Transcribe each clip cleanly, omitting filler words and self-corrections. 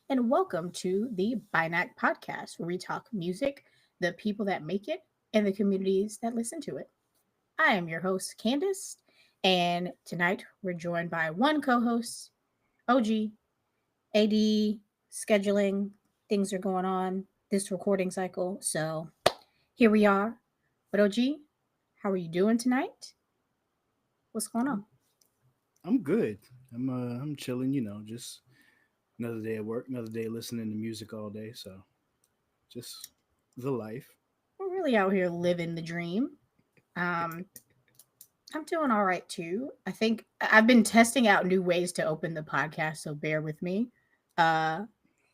and welcome to the BINACT podcast, where we talk music, the people that make it, and the communities that listen to it. I am your host, Candace, and tonight we're joined by one co host, OG, AD, scheduling, things are going on this recording cycle. So here we are. But OG, how are you doing tonight? What's going I'm on? I'm good. I'm chilling. Just another day at work, another day listening to music all day. So just the life. We're really out here living the dream. Um, I'm doing all right too. I think I've been testing out new ways to open the podcast, so bear with me. Uh,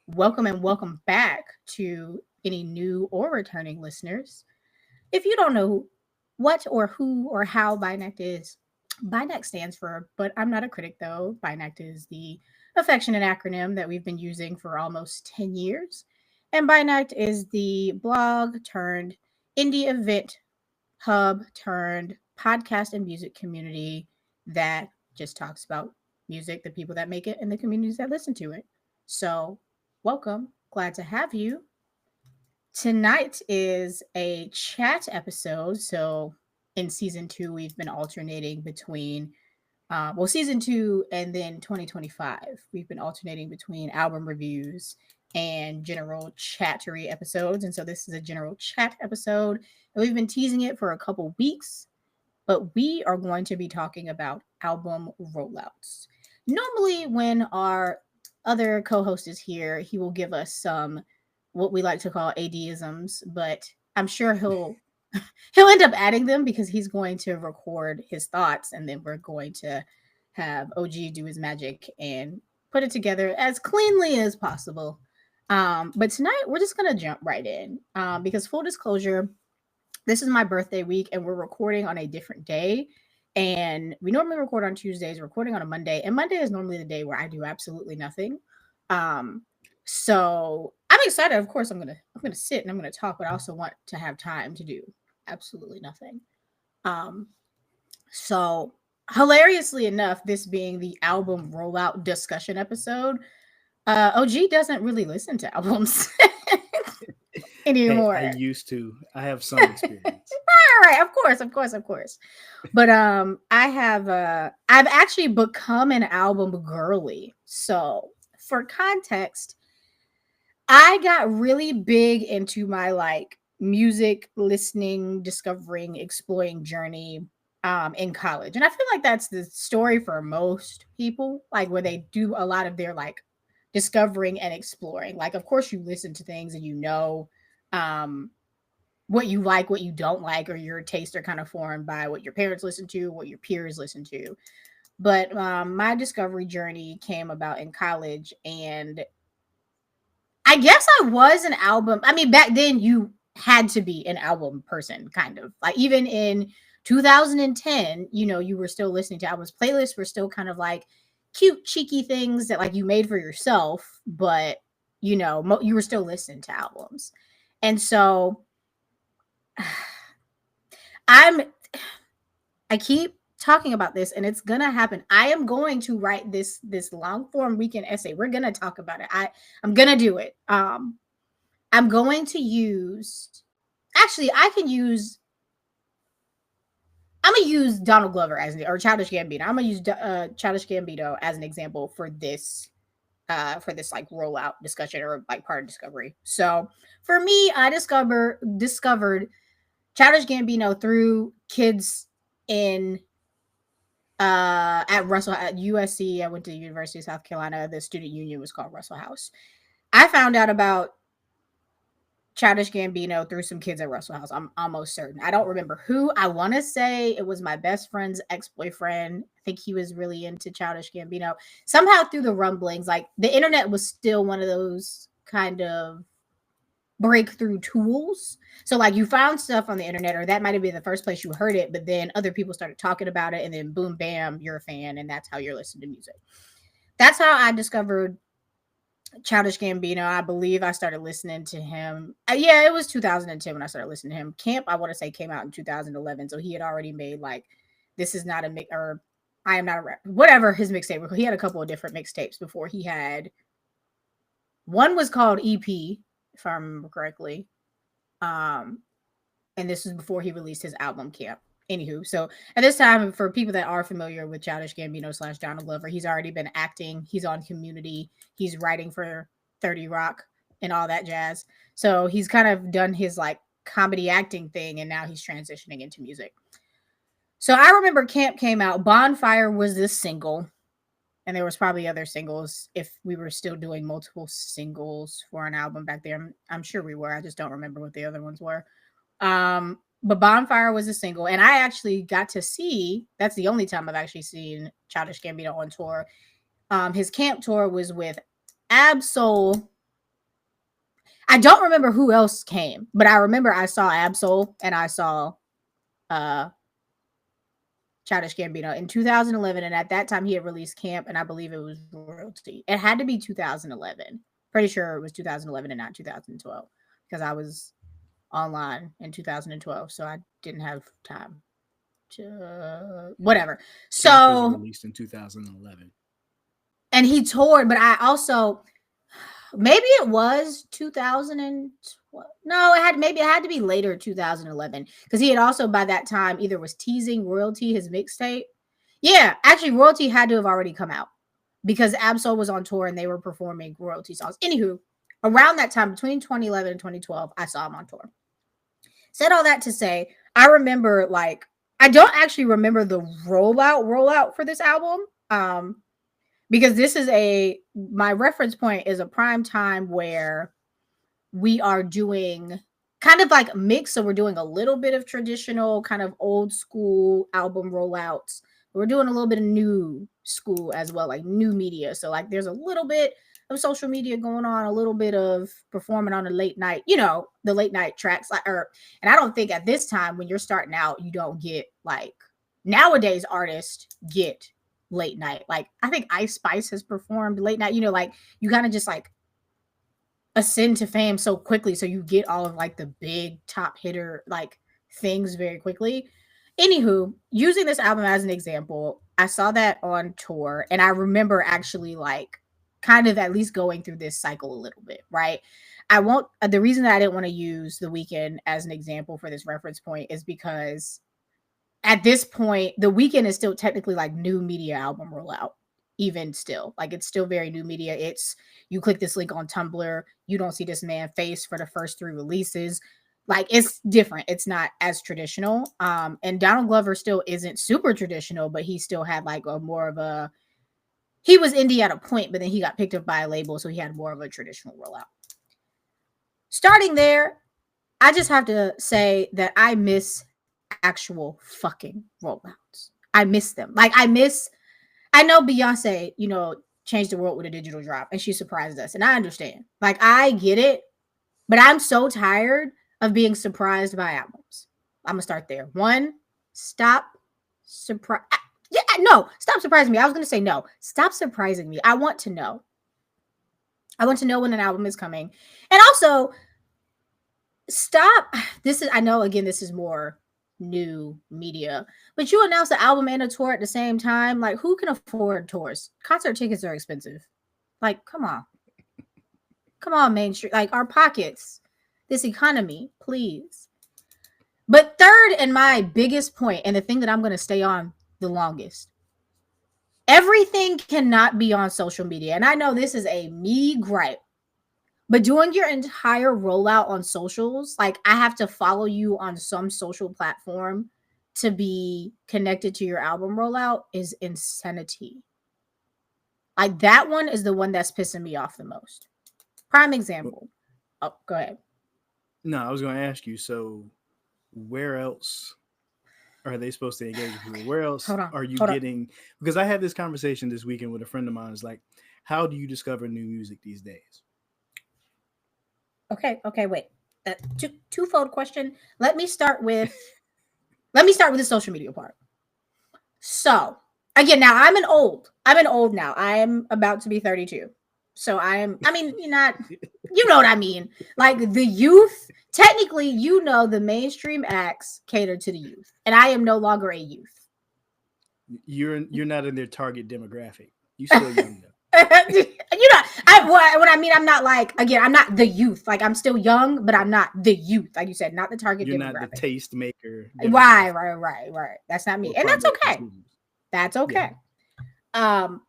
welcome and welcome back to any new or returning listeners. If you don't know what or who or how BINACT is, BINACT stands for But I'm Not a Critic, though. BINACT is the affectionate acronym that we've been using for almost 10 years. And BINACT is the blog turned indie event hub turned podcast and music community that just talks about music, the people that make it, and the communities that listen to it. So, welcome. Glad to have you. Tonight is a chat episode. So, in season two, we've been alternating between, season two and then 2025. We've been alternating between album reviews and general chattery episodes. And so, this is a general chat episode. And we've been teasing it for a couple weeks, but we are going to be talking about album rollouts. Normally, when our other co host is here, he will give us some what we like to call ADisms, but I'm sure he'll end up adding them because he's going to record his thoughts and then we're going to have OG do his magic and put it together as cleanly as possible. But tonight we're just gonna jump right in because full disclosure, this is my birthday week and we're recording on a different day. And we normally record on Tuesdays, recording on a Monday, and Monday is normally the day where I do absolutely nothing. Um, so I'm excited. Of course, I'm gonna sit and I'm gonna talk, but I also want to have time to do absolutely nothing. Um, so hilariously enough, this being the album rollout discussion episode, OG doesn't really listen to albums Hey, I anymore. used to. I have some experience. All right, of course, of course, of course. But I've actually become an album girly. So for context, I got really big into my like music listening, discovering, exploring journey in college. And I feel like that's the story for most people, like where they do a lot of their like discovering and exploring. Like of course you listen to things and you know um what you like, what you don't like, or your tastes are kind of formed by what your parents listen to, what your peers listen to. But my discovery journey came about in college, and I guess I was an album. I mean, back then you had to be an album person, kind of like even in 2010. You know, you were still listening to albums. Playlists were still kind of like cute, cheeky things that like you made for yourself, but you know, you were still listening to albums, and so I'm I keep talking about this and it's gonna happen. I am going to write this long form weekend essay. We're gonna talk about it. I'm gonna do it. I'm going to use actually I can use I'm gonna use Donald Glover as or Childish Gambino. I'm gonna use Childish Gambino as an example for this like rollout discussion or like part of discovery. So for me, I discovered Childish Gambino through kids in at Russell at USC. I went to the University of South Carolina. The student union was called Russell House. I found out about Childish Gambino through some kids at Russell House. I'm almost certain. I don't remember who. I want to say it was my best friend's ex boyfriend. I think he was really into Childish Gambino. Somehow through the rumblings, like the internet was still one of those kind of breakthrough tools. So like you found stuff on the internet, or that might have been the first place you heard it, but then other people started talking about it, and then boom, bam, you're a fan, and that's how you're listening to music. That's how I discovered Childish Gambino. I believe I started listening to him. Yeah, it was 2010 when I started listening to him. Camp, I want to say, came out in 2011, so he had already made like "This Is Not a Mix" or "I Am Not a Rap," whatever his mixtape. He had a couple of different mixtapes before he had One was called EP, if I remember correctly. Um, and this was before he released his album Camp. Anywho, so at this time, for people that are familiar with Childish Gambino / Donald Glover, he's already been acting. He's on Community. He's writing for 30 Rock and all that jazz. So he's kind of done his like comedy acting thing, and now he's transitioning into music. So I remember Camp came out. Bonfire was this single, and there was probably other singles if we were still doing multiple singles for an album back there. I'm sure we were. I just don't remember what the other ones were. But Bonfire was a single, and I actually got to see. That's the only time I've actually seen Childish Gambino on tour. His Camp tour was with Absol. I don't remember who else came, but I remember I saw Absol and I saw uh Childish Gambino in 2011, and at that time he had released Camp, and I believe it was Royalty. It had to be 2011. Pretty sure it was 2011 and not 2012 because I was online in 2012, so I didn't have time to whatever. Camp was So, released in 2011. and he toured, but I also maybe it was 2012. No, it had to be later 2011 because he had also by that time either was teasing Royalty, his mixtape. Yeah, actually, Royalty had to have already come out because Absol was on tour and they were performing Royalty songs. Anywho, around that time between 2011 and 2012, I saw him on tour. Said all that to say, I remember like I don't actually remember the rollout for this album. Because this is my reference point is a prime time where we are doing kind of like mix. So we're doing a little bit of traditional, kind of old school album rollouts. We're doing a little bit of new school as well, like new media. So like there's a little bit of social media going on, a little bit of performing on a late night, the late night tracks. And I don't think at this time when you're starting out, you don't get like nowadays artists get late night. Like I think Ice Spice has performed late night, like you kind of just like ascend to fame so quickly. So you get all of like the big top hitter like things very quickly. Anywho, using this album as an example, I saw that on tour and I remember actually like kind of at least going through this cycle a little bit, right? The reason that I didn't want to use The Weeknd as an example for this reference point is because at this point, The Weeknd is still technically like new media album rollout, even still. Like it's still very new media. It's you click this link on Tumblr, you don't see this man face for the first 3 releases. Like it's different. It's not as traditional. And Donald Glover still isn't super traditional, but he still had like a more of a he was indie at a point, but then he got picked up by a label, so he had more of a traditional rollout. Starting there, I just have to say that I miss actual fucking rollouts. I miss them. Like I know Beyonce, changed the world with a digital drop and she surprised us. And I understand. Like I get it, but I'm so tired of being surprised by albums. I'm gonna start there. One, stop surprise. Yeah, no, stop surprising me. I was gonna say no. Stop surprising me. I want to know. I want to know when an album is coming. And also, stop. I know again, this is more new media, but you announce the album and a tour at the same time. Like, who can afford tours? Concert tickets are expensive. Like, come on, Main Street. Like, our pockets, this economy, please. But third, and my biggest point, and the thing that I'm going to stay on the longest, everything cannot be on social media. And I know this is a me gripe, but doing your entire rollout on socials, like I have to follow you on some social platform to be connected to your album rollout is insanity. Like that one is the one that's pissing me off the most. Prime example. Oh, go ahead. No, I was going to ask you. So, where else are they supposed to engage with people? Where else Hold on. are you Hold on. getting? Because I had this conversation this weekend with a friend of mine. It's like, how do you discover new music these days? Okay, wait. Twofold question. Let me start with the social media part. So, again, now I'm an old now. I'm about to be 32. So you're not, you know what I mean? Like the youth, technically, the mainstream acts cater to the youth. And I am no longer a youth. You're not in their target demographic. You still young though. What I mean, I'm not like, again, I'm not the youth. Like, I'm still young, but I'm not the youth, like you said, not the target You're not the demographic. taste maker Right, demographic right, right, right. That's not me, or and that's primary okay. consumers. That's Yeah, okay. Um,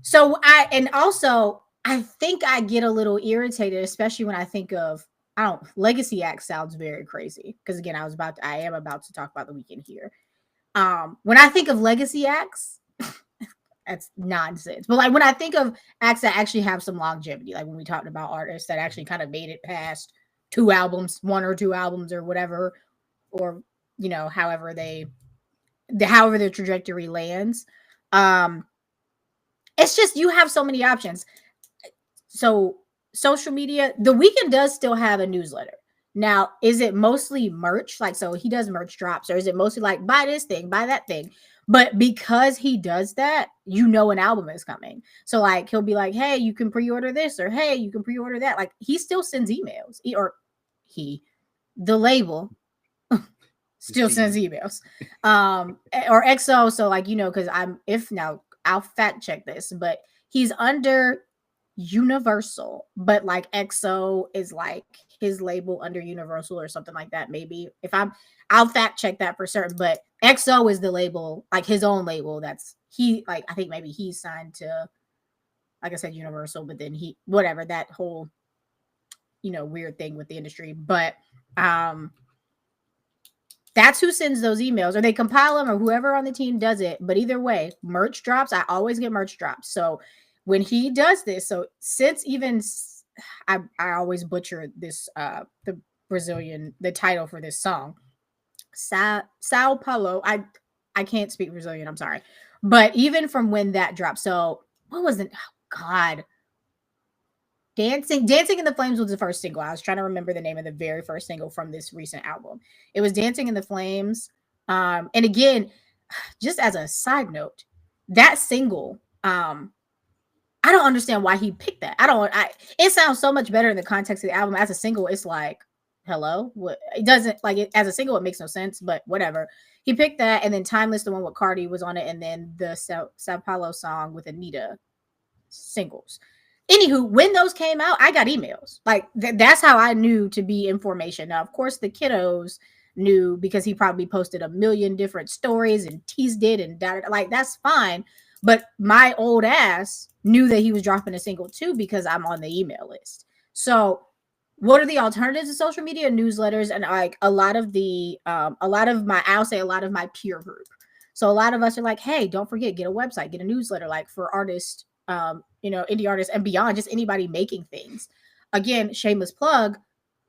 so and also I think I get a little irritated, especially when I think of, I don't, legacy act sounds very crazy because again, I am about to talk about the weekend here. When I think of legacy acts, that's nonsense. But like when I think of acts that actually have some longevity, like when we talked about artists that actually kind of made it past two albums, one or two albums or whatever, or however however their trajectory lands. Um, it's just you have so many options. So social media, the weekend does still have a newsletter. Now, is it mostly merch? Like, so he does merch drops, or is it mostly like buy this thing, buy that thing? But because he does that, an album is coming. So like he'll be like, hey, you can pre-order this, or hey, you can pre-order that. Like he still sends emails. The label his still sends team. emails. Or XO, so like, because I'll fact check this, but he's under Universal, but like XO is like his label under Universal or something like that. Maybe I'll fact check that for certain, but XO is the label, like his own label. That's he, like, I think maybe he's signed to, like I said, Universal, but then whatever, that whole, weird thing with the industry. But, that's who sends those emails, or they compile them, or whoever on the team does it. But either way, merch drops. I always get merch drops. So when he does this, so since even I always butcher this the the title for this song, Sao Paulo. I can't speak Brazilian. I'm sorry, but even from when that dropped, so what was it? Oh, God. Dancing in the Flames was the first single. I was trying to remember the name of the very first single from this recent album. It was Dancing in the Flames. And again, just as a side note, that single, I don't understand why he picked that. It sounds so much better in the context of the album. As a single, it's like, hello? What, it doesn't, like, it as a single, it makes no sense, but whatever. He picked that, and then Timeless, the one with Cardi, was on it, and then the Sao Paulo song with Anita, singles. Anywho, when those came out, I got emails. Like that's how I knew to be information. Now, of course, the kiddos knew because he probably posted a million different stories and teased it and like that's fine. But my old ass knew that he was dropping a single too because I'm on the email list. So what are the alternatives to social media? Newsletters, and like a lot of my, I'll say a lot of my peer group. So a lot of us are like, hey, don't forget, get a website, get a newsletter, like for artists, indie artists and beyond, just anybody making things. Again, shameless plug,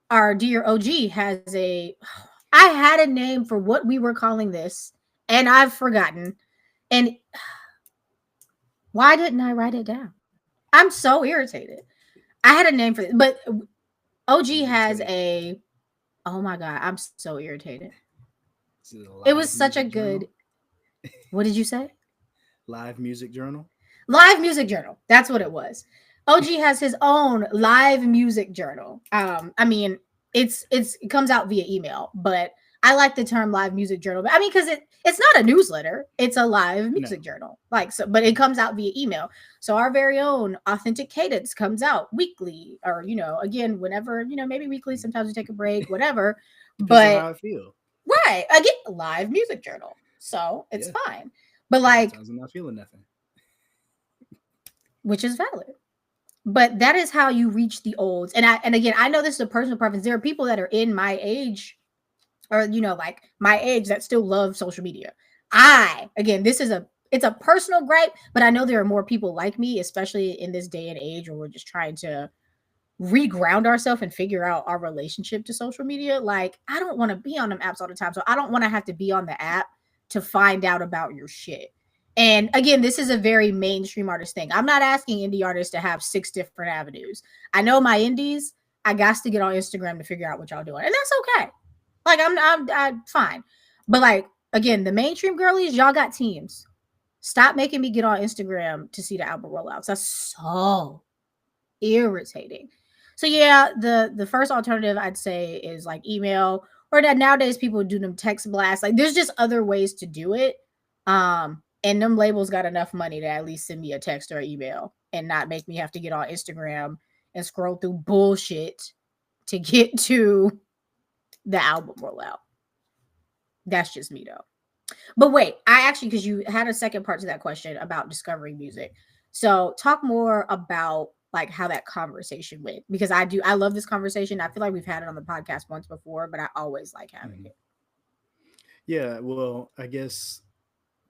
our dear OG has I had a name for what we were calling this, and I've forgotten. And why didn't I write it down? I'm so irritated. I had a name for it, but OG Did you has say oh my God, I'm so irritated. is it a It was live such a music good, journal? what did you say? Live music journal? Live music journal. That's what it was. OG has his own live music journal. I mean, it comes out via email, but I like the term live music journal. I mean, because it's not a newsletter, it's a live music No. journal. Like so, but it comes out via email. So our very own Authentic Cadence comes out weekly, or again, whenever, maybe weekly, sometimes we take a break, whatever. Depends on But how I feel. right, again, live music journal. So it's Yeah. fine. But like, Sometimes I'm not feeling nothing. which is valid. But that is how you reach the olds. And again, I know this is a personal preference. There are people that are in my age, or like my age, that still love social media. Again, it's a personal gripe, but I know there are more people like me, especially in this day and age where we're just trying to reground ourselves and figure out our relationship to social media. Like, I don't want to be on them apps all the time. So I don't want to have to be on the app to find out about your shit. And again, this is a very mainstream artist thing. I'm not asking indie artists to have 6 different avenues. I know my indies, I got to get on Instagram to figure out what y'all doing. And that's okay. Like, I'm fine. But like, again, the mainstream girlies, y'all got teams. Stop making me get on Instagram to see the album rollouts. That's so irritating. So yeah, the first alternative I'd say is like email, or that nowadays people do them text blasts. Like there's just other ways to do it. And them labels got enough money to at least send me a text or email and not make me have to get on Instagram and scroll through bullshit to get to the album rollout. That's just me though. But wait, I actually, because you had a second part to that question about discovering music. So talk more about like how that conversation went, because I love this conversation. I feel like we've had it on the podcast once before, but I always like having Mhm. it. Yeah, well, I guess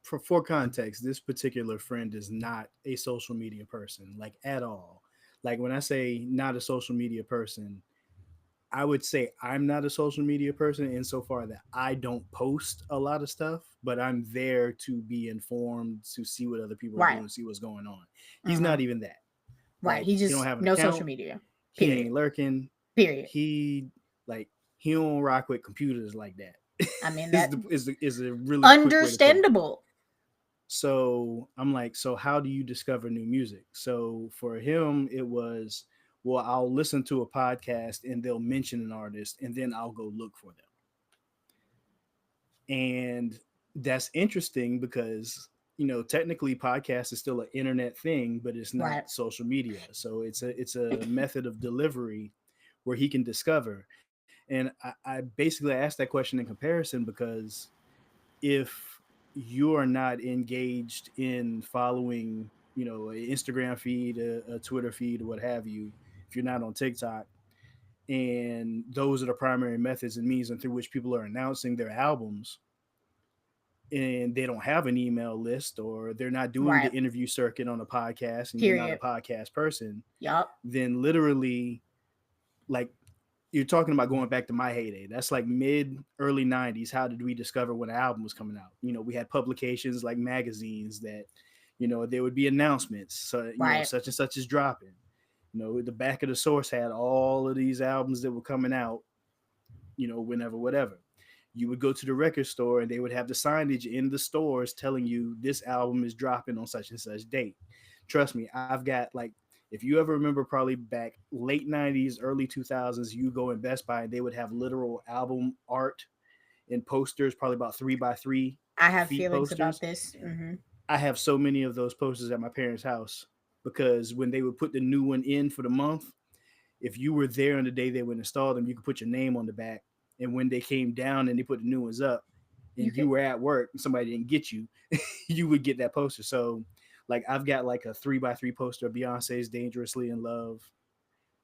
for context, this particular friend is not a social media person, like at all. Like when I say not a social media person, I would say I'm not a social media person insofar that I don't post a lot of stuff, but I'm there to be informed, to see what other people are Right. doing, see what's going on. He's Mm-hmm. not even that. Right. Like He he don't just have an no social account. media. He Period. ain't lurking. Period. He like he don't rock with computers like that. I mean is that is a really quick way to put it. understandable. So I'm like, so how do you discover new music? So for him, it was, well, I'll listen to a podcast and they'll mention an artist and then I'll go look for them. And that's interesting because, technically podcast is still an internet thing, but it's Right. not social media. So it's a method of delivery where he can discover. And I basically asked that question in comparison because if you are not engaged in following, an Instagram feed, a Twitter feed, or what have you, if you're not on TikTok, and those are the primary methods and means and through which people are announcing their albums, and they don't have an email list or they're not doing the Right. interview circuit on a podcast and you're not a Period. podcast person, Yup. then literally, like, you're talking about going back to my heyday. That's like mid early 90s. How did we discover when an album was coming out? We had publications like magazines that, there would be announcements. So, Right. such and such is dropping. The back of the source had all of these albums that were coming out, whenever, whatever. You would go to the record store and they would have the signage in the stores telling you this album is dropping on such and such date. Trust me, I've got like, if you ever remember, probably back late 90s, early 2000s, you go in Best Buy and they would have literal album art and posters, probably about 3 by 3 I have feet feelings about posters. this. Hmm. I have so many of those posters at my parents' house because when they would put the new one in for the month, if you were there on the day they would install them, you could put your name on the back. And when they came down and they put the new ones up, You and could you were at work and somebody didn't get you, you would get that poster. So, like, I've got like a 3 by 3 poster of Beyonce's "Dangerously in Love"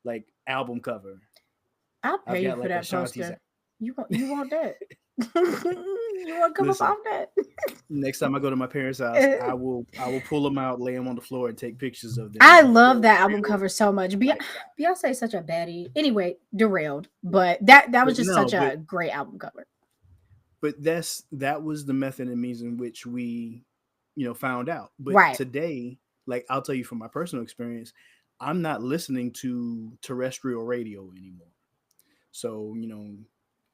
like album cover. I'll I've pay you got for like that Ashanti's. poster. You want that? You want to come up Listen, off that? next time I go to my parents' house, I will pull them out, lay them on the floor, and take pictures of them. I But love they're that album real cover so much. life size. Beyonce is such a baddie. Anyway, derailed, but that was But just no, such but a great album cover. but that was the method and means in which we, found out. But Right. today, like, I'll tell you from my personal experience, I'm not listening to terrestrial radio anymore. So,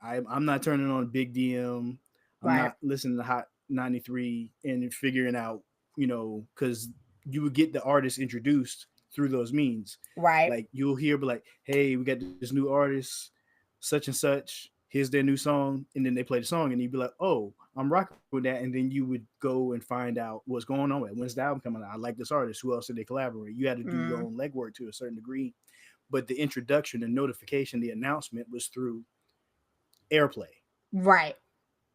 I'm not turning on Big DM. I'm Right. not listening to Hot 93 and figuring out, because you would get the artist introduced through those means. Right. Like, you'll hear, be like, hey, we got this new artist, such and such. Here's their new song. And then they play the song, and you'd be like, oh, I'm rocking with that. And then you would go and find out what's going on with it. When's the album coming out? I like this artist. Who else did they collaborate? You had to do your Mm, own legwork to a certain degree. But the introduction and notification, the announcement was through airplay. right.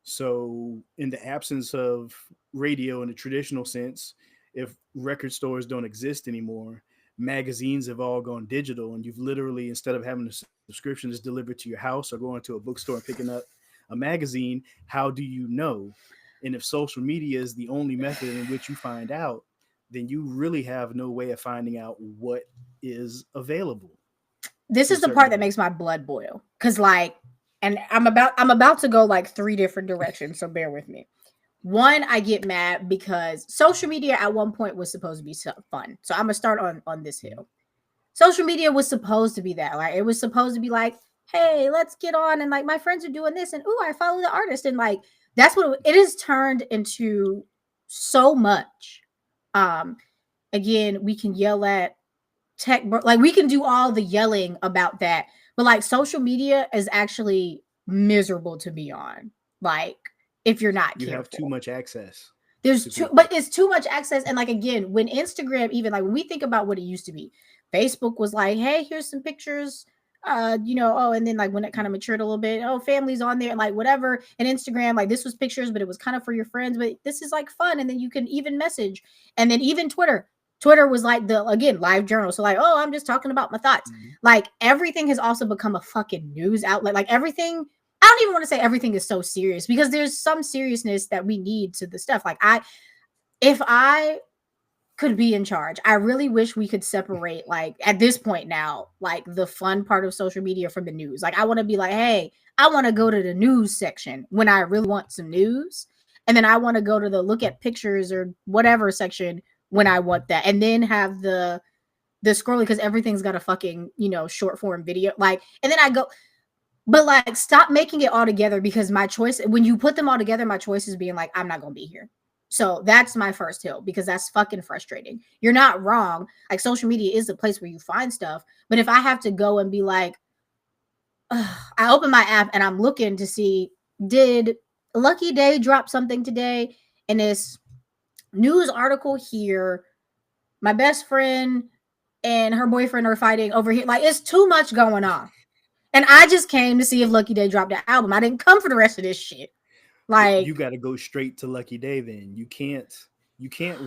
So, in the absence of radio in the traditional sense, if record stores don't exist anymore, magazines have all gone digital, and you've literally, instead of having a subscription that's delivered to your house or going to a bookstore and picking up a magazine, how do you know? And if social media is the only method in which you find out, then you really have no way of finding out what is available This to a is the certain part that degree. makes my blood boil. Cause like, and I'm about to go like three different directions, so bear with me. One, I get mad because social media at one point was supposed to be so fun. So I'm gonna start on this hill. Social media was supposed to be that. Like it was supposed to be like, hey, let's get on and like my friends are doing this and ooh, I follow the artist and like that's what it is turned into so much. Um Again, we can yell at like we can do all the yelling about that, but like social media is actually miserable to be on. Like if you're not You have too careful. much access. There's too, but it's too much access. And like, again, when Instagram, even like when we think about what it used to be, Facebook was like, hey, here's some pictures. Oh, and then like when it kind of matured a little bit, oh, families on there, like whatever. And Instagram, like this was pictures, but it was kind of for your friends, but this is like fun. And then you can even message. And then even Twitter was like the, again, live journal. So like, oh, I'm just talking about my thoughts. Like everything has also become a fucking news outlet. Like everything, I don't even want to say everything is so serious, because there's some seriousness that we need to the stuff. Like if I could be in charge, I really wish we could separate, like at this point now, like the fun part of social media from the news. Like I want to be like, hey, I want to go to the news section when I really want some news. And then I want to go to the look at pictures or whatever section when I want that. And then have the scrolling, because everything's got a fucking, short form video. Like, and then I go, but like, stop making it all together, because my choice, when you put them all together, my choice is being like, I'm not going to be here. So that's my first hill, because that's fucking frustrating. You're not wrong. Like social media is the place where you find stuff. But if I have to go and be like, I open my app and I'm looking to see, did Lucky Day drop something today? And this news article here, my best friend and her boyfriend are fighting over here. Like it's too much going on. And I just came to see if Lucky Day dropped an album. I didn't come for the rest of this shit. Like you got to go straight to Lucky Day. Then you can't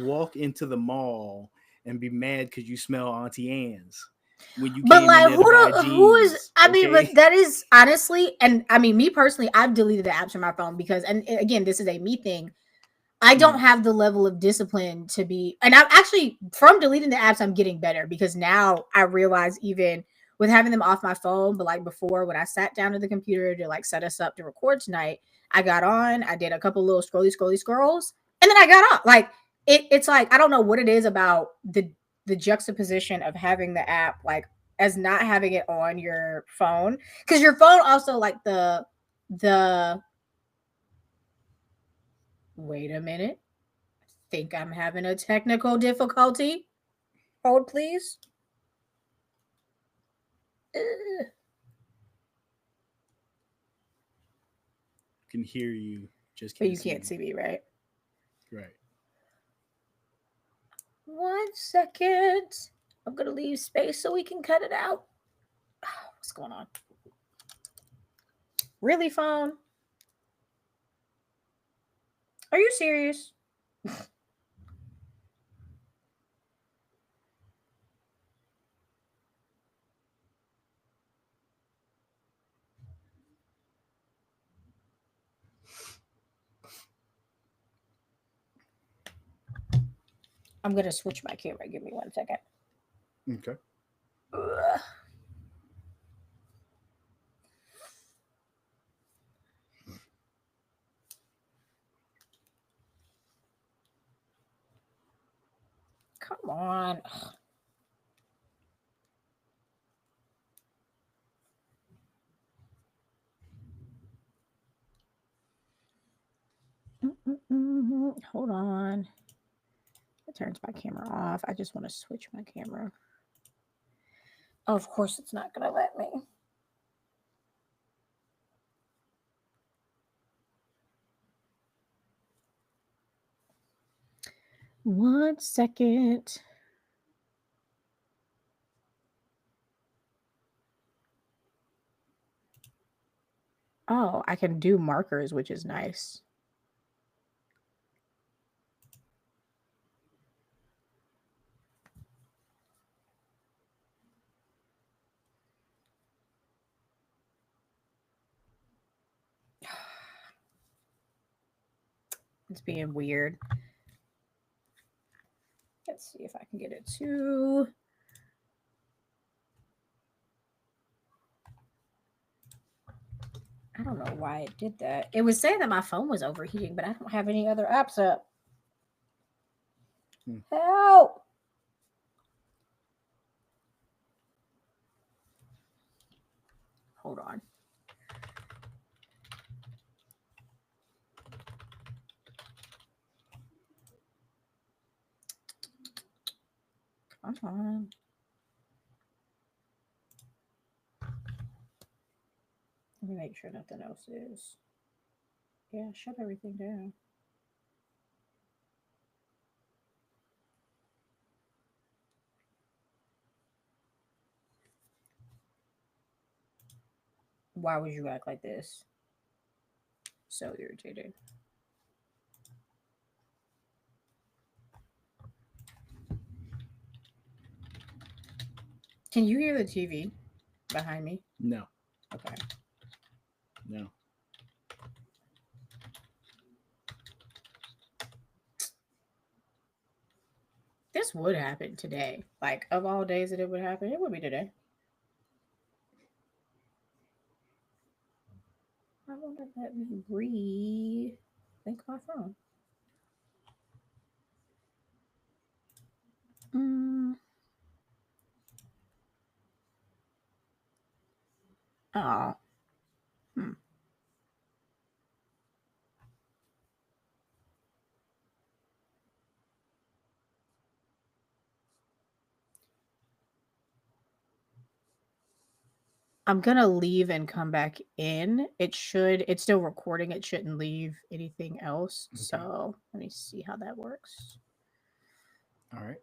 walk into the mall and be mad because you smell Auntie Anne's when you but came in like there to buy who is, jeans. I mean, Okay, but that is honestly, and I mean, me personally, I've deleted the apps from my phone because, and again, this is a me thing. I don't have the level of discipline to be, and I'm actually, from deleting the apps, I'm getting better, because now I realize, even with having them off my phone, but like before, when I sat down to the computer to like set us up to record tonight, I got on, I did a couple little scrolls, and then I got off. Like it's like, I don't know what it is about the juxtaposition of having the app, like as not having it on your phone, because your phone also, like the wait a minute. Think I'm having a technical difficulty. Hold, please. Ugh. can hear you, just But can't you see can't me. see me, right? Right. 1 second. I'm gonna leave space so we can cut it out. What's going on? Really, phone? Are you serious? I'm gonna switch my camera. Give me 1 second. Okay. Ugh. Come on. Ugh. Hold on. It turns my camera off. I just want to switch my camera. Oh, of course, it's not gonna let me. 1 second. Oh, I can do markers, which is nice. It's being weird. Let's see if I can get it to. I don't know why it did that. It was saying that my phone was overheating, but I don't have any other apps up. Help! Hold on. Come on. Let me make sure nothing else is. Yeah, shut everything down. Why would you act like this? So irritated. Can you hear the TV behind me? No, Okay. no. This would happen today. Like, of all days that it would happen, it would be today. I won't let me breathe. Think my phone. Mm. Oh. Hmm. I'm gonna leave and come back in. It's still recording. It shouldn't leave anything else. Okay. So let me see how that works. All right.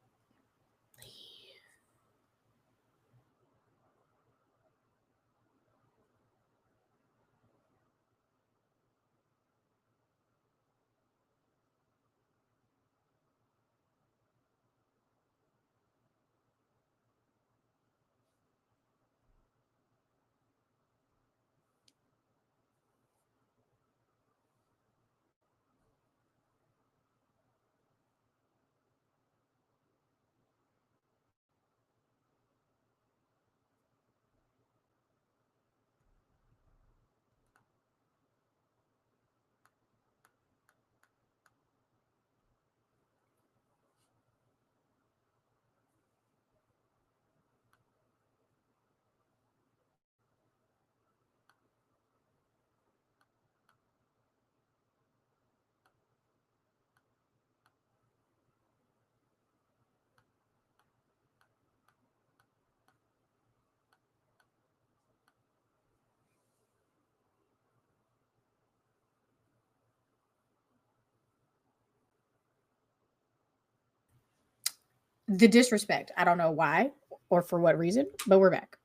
The disrespect. I don't know why or for what reason, but we're back.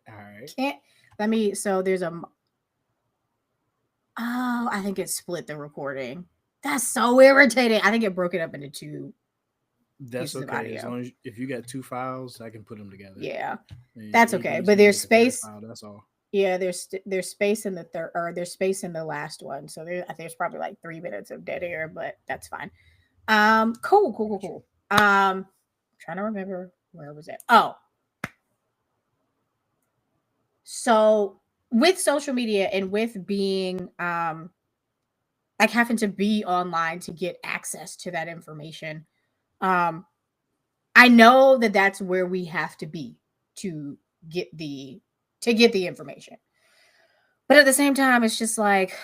All right. Can't let me. So there's a. Oh, I think it split the recording. That's so irritating. I think it broke it up into two That's pieces of okay. As audio. long as if you got two files, I can put them together. Yeah, And that's you okay. just But need to there's make a third space. file. That's all. Yeah, there's space in the third, or there's space in the last one. So there's probably like 3 minutes of dead air, but that's fine. Cool, cool, cool, Got you. cool. Trying to remember where was it. Oh, so with social media and with being like having to be online to get access to that information, um, I know that that's where we have to be to get the to get the information. But at the same time, it's just like,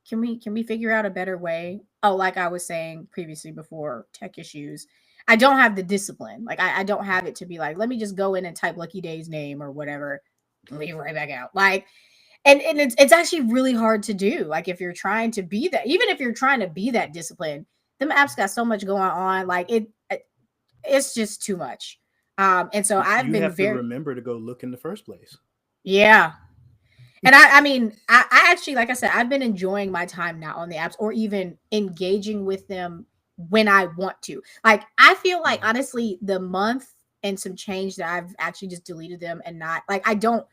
can we figure out a better way? Oh, like I was saying previously before tech issues, I don't have the discipline. Like I don't have it to be like, let me just go in and type Lucky Day's name or whatever, and leave right back out. Like, and it's actually really hard to do. Like if you're trying to be that, even if you're trying to be that disciplined, them apps got so much going on. Like it's just too much. And so I've You been have to very, remember to go look in the first place. yeah. And I mean, I actually, like I said, I've been enjoying my time now on the apps or even engaging with them when I want to. Like, I feel like Mhm. honestly, the month and some change that I've actually just deleted them and not like I don't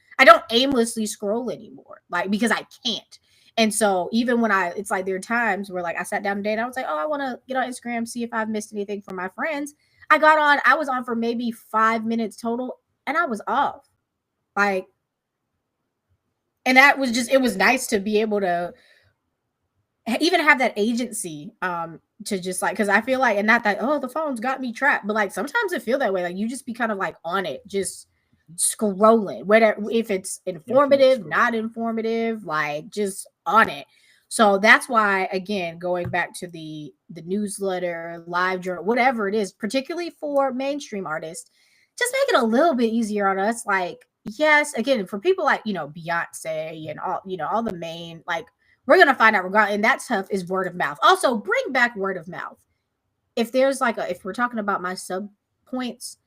aimlessly scroll anymore. Like because I can't. And so even when it's like there are times where like I sat down today and I was like, oh, I want to get on Instagram, see if I've missed anything from my friends. I was on for maybe 5 minutes total, and I was off. Like, and that was just, it was nice to be able to even have that agency, to just like, because I feel like, and not that, oh, the phone's got me trapped, but like sometimes it feel that way, like you just be kind of like on it, just scrolling, whether if it's Infinite informative, scroll. not informative, like just on it. So that's why, again, going back to the newsletter, live journal, whatever it is, particularly for mainstream artists, just make it a little bit easier on us. Like, yes, again, for people like, Beyonce and all the main, like, we're gonna find out regardless, and that stuff is word of mouth. Also, bring back word of mouth. If there's like if we're talking about my sub points,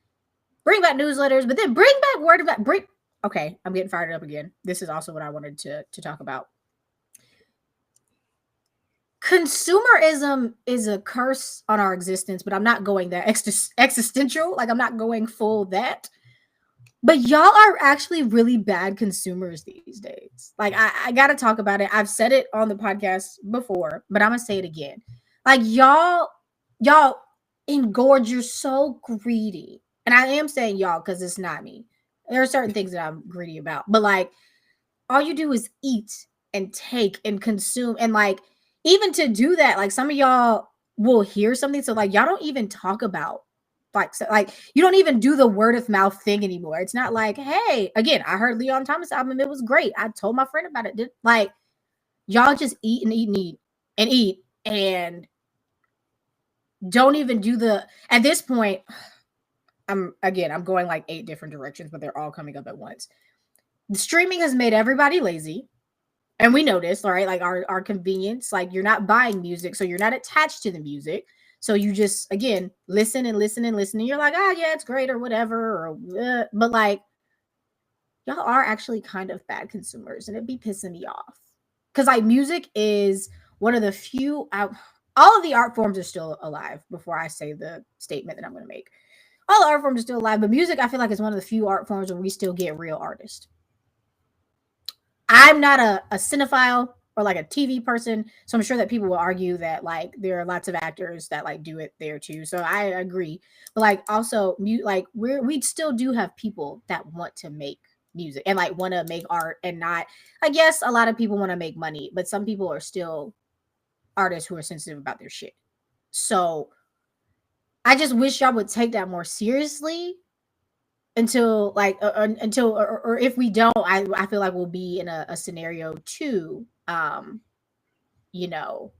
bring back newsletters, but then bring back word of mouth. okay, I'm getting fired up again. This is also what I wanted to talk about. Consumerism is a curse on our existence, but I'm not going that existential. Like, I'm not going full that. But y'all are actually really bad consumers these days. Like, I gotta talk about it. I've said it on the podcast before, but I'm gonna say it again. Like, y'all engorge. You're so greedy. And I am saying y'all because it's not me. There are certain things that I'm greedy about. But like, all you do is eat and take and consume. And like, even to do that, like some of y'all will hear something. So like, y'all don't even talk about like, so, like you don't even do the word of mouth thing anymore. It's not like, hey, again, I heard Leon Thomas album. It was great. I told my friend about it. Like, y'all just eat and eat and eat and eat and don't even do the, at this point, I'm going like 8 different directions, but they're all coming up at once. The streaming has made everybody lazy. And we know this, all right? Like our convenience, like you're not buying music, so you're not attached to the music. So you just, again, listen and listen and listen. And you're like, oh, yeah, it's great or whatever. Or, but like, y'all are actually kind of bad consumers and it'd be pissing me off. Because like music is one of the few, all of the art forms are still alive before I say the statement that I'm going to make. All the art forms are still alive, but music, I feel like, is one of the few art forms where we still get real artists. I'm not a cinephile or like a TV person, so I'm sure that people will argue that like there are lots of actors that like do it there too. So I agree, but like also, like we still do have people that want to make music and like want to make art and not. I guess a lot of people want to make money, but some people are still artists who are sensitive about their shit. So I just wish y'all would take that more seriously until like until or if we don't, I feel like we'll be in a scenario to you know,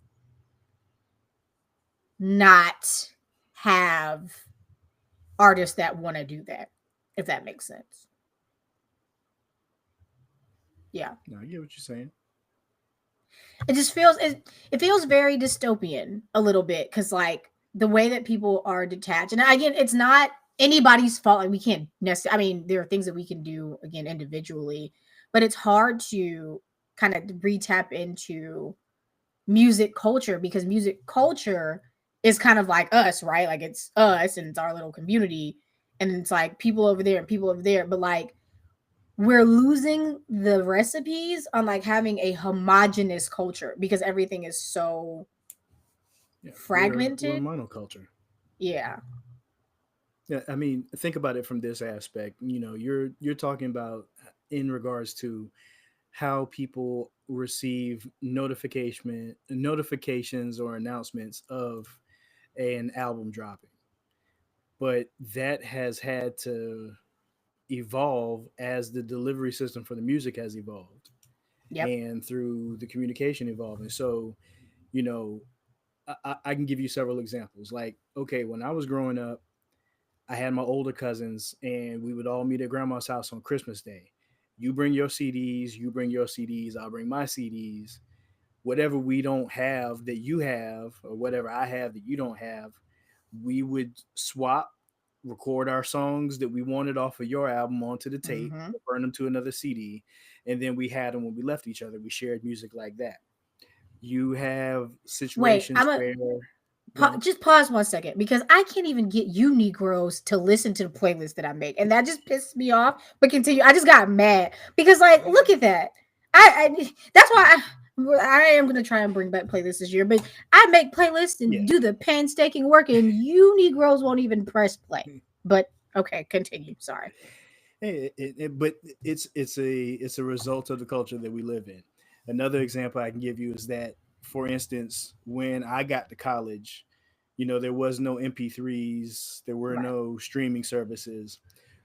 not have artists that want to do that, if that makes sense. Yeah, No, I get what you're saying. it just feels it feels very dystopian a little bit because like the way that people are detached, and again, it's not anybody's fault. Like we can't necessarily, I mean, there are things that we can do again individually, but it's hard to kind of re-tap into music culture because music culture is kind of like us, right? Like it's us and it's our little community, and it's like people over there and people over there, but like we're losing the recipes on like having a homogenous culture because everything is so Yeah, we're fragmented. monoculture. Yeah. Yeah, I mean, think about it from this aspect. You know, you're talking about in regards to how people receive notifications or announcements of an album dropping, but that has had to evolve as the delivery system for the music has evolved Yep. and through the communication evolving. So, you know, I can give you several examples. Like, okay, when I was growing up, I had my older cousins, and we would all meet at grandma's house on Christmas Day. You bring your CDs, you bring your CDs, I'll bring my CDs. Whatever we don't have that you have, or whatever I have that you don't have, we would swap, record our songs that we wanted off of your album onto the tape, Mm-hmm. burn them to another CD, and then we had them when we left each other. We shared music like that. You have Wait, situations where, go ahead. just pause 1 second because I can't even get you Negroes to listen to the playlist that I make, and that just pisses me off. But continue. I just got mad because, like, look at that. I that's why I am gonna try and bring back playlists this year. But I make playlists and Yeah. do the painstaking work, and you Negroes won't even press play. But okay, continue. Sorry. But it's a result of the culture that we live in. Another example I can give you is that, for instance, when I got to college, you know, there was no MP3s, there were Right. no streaming services.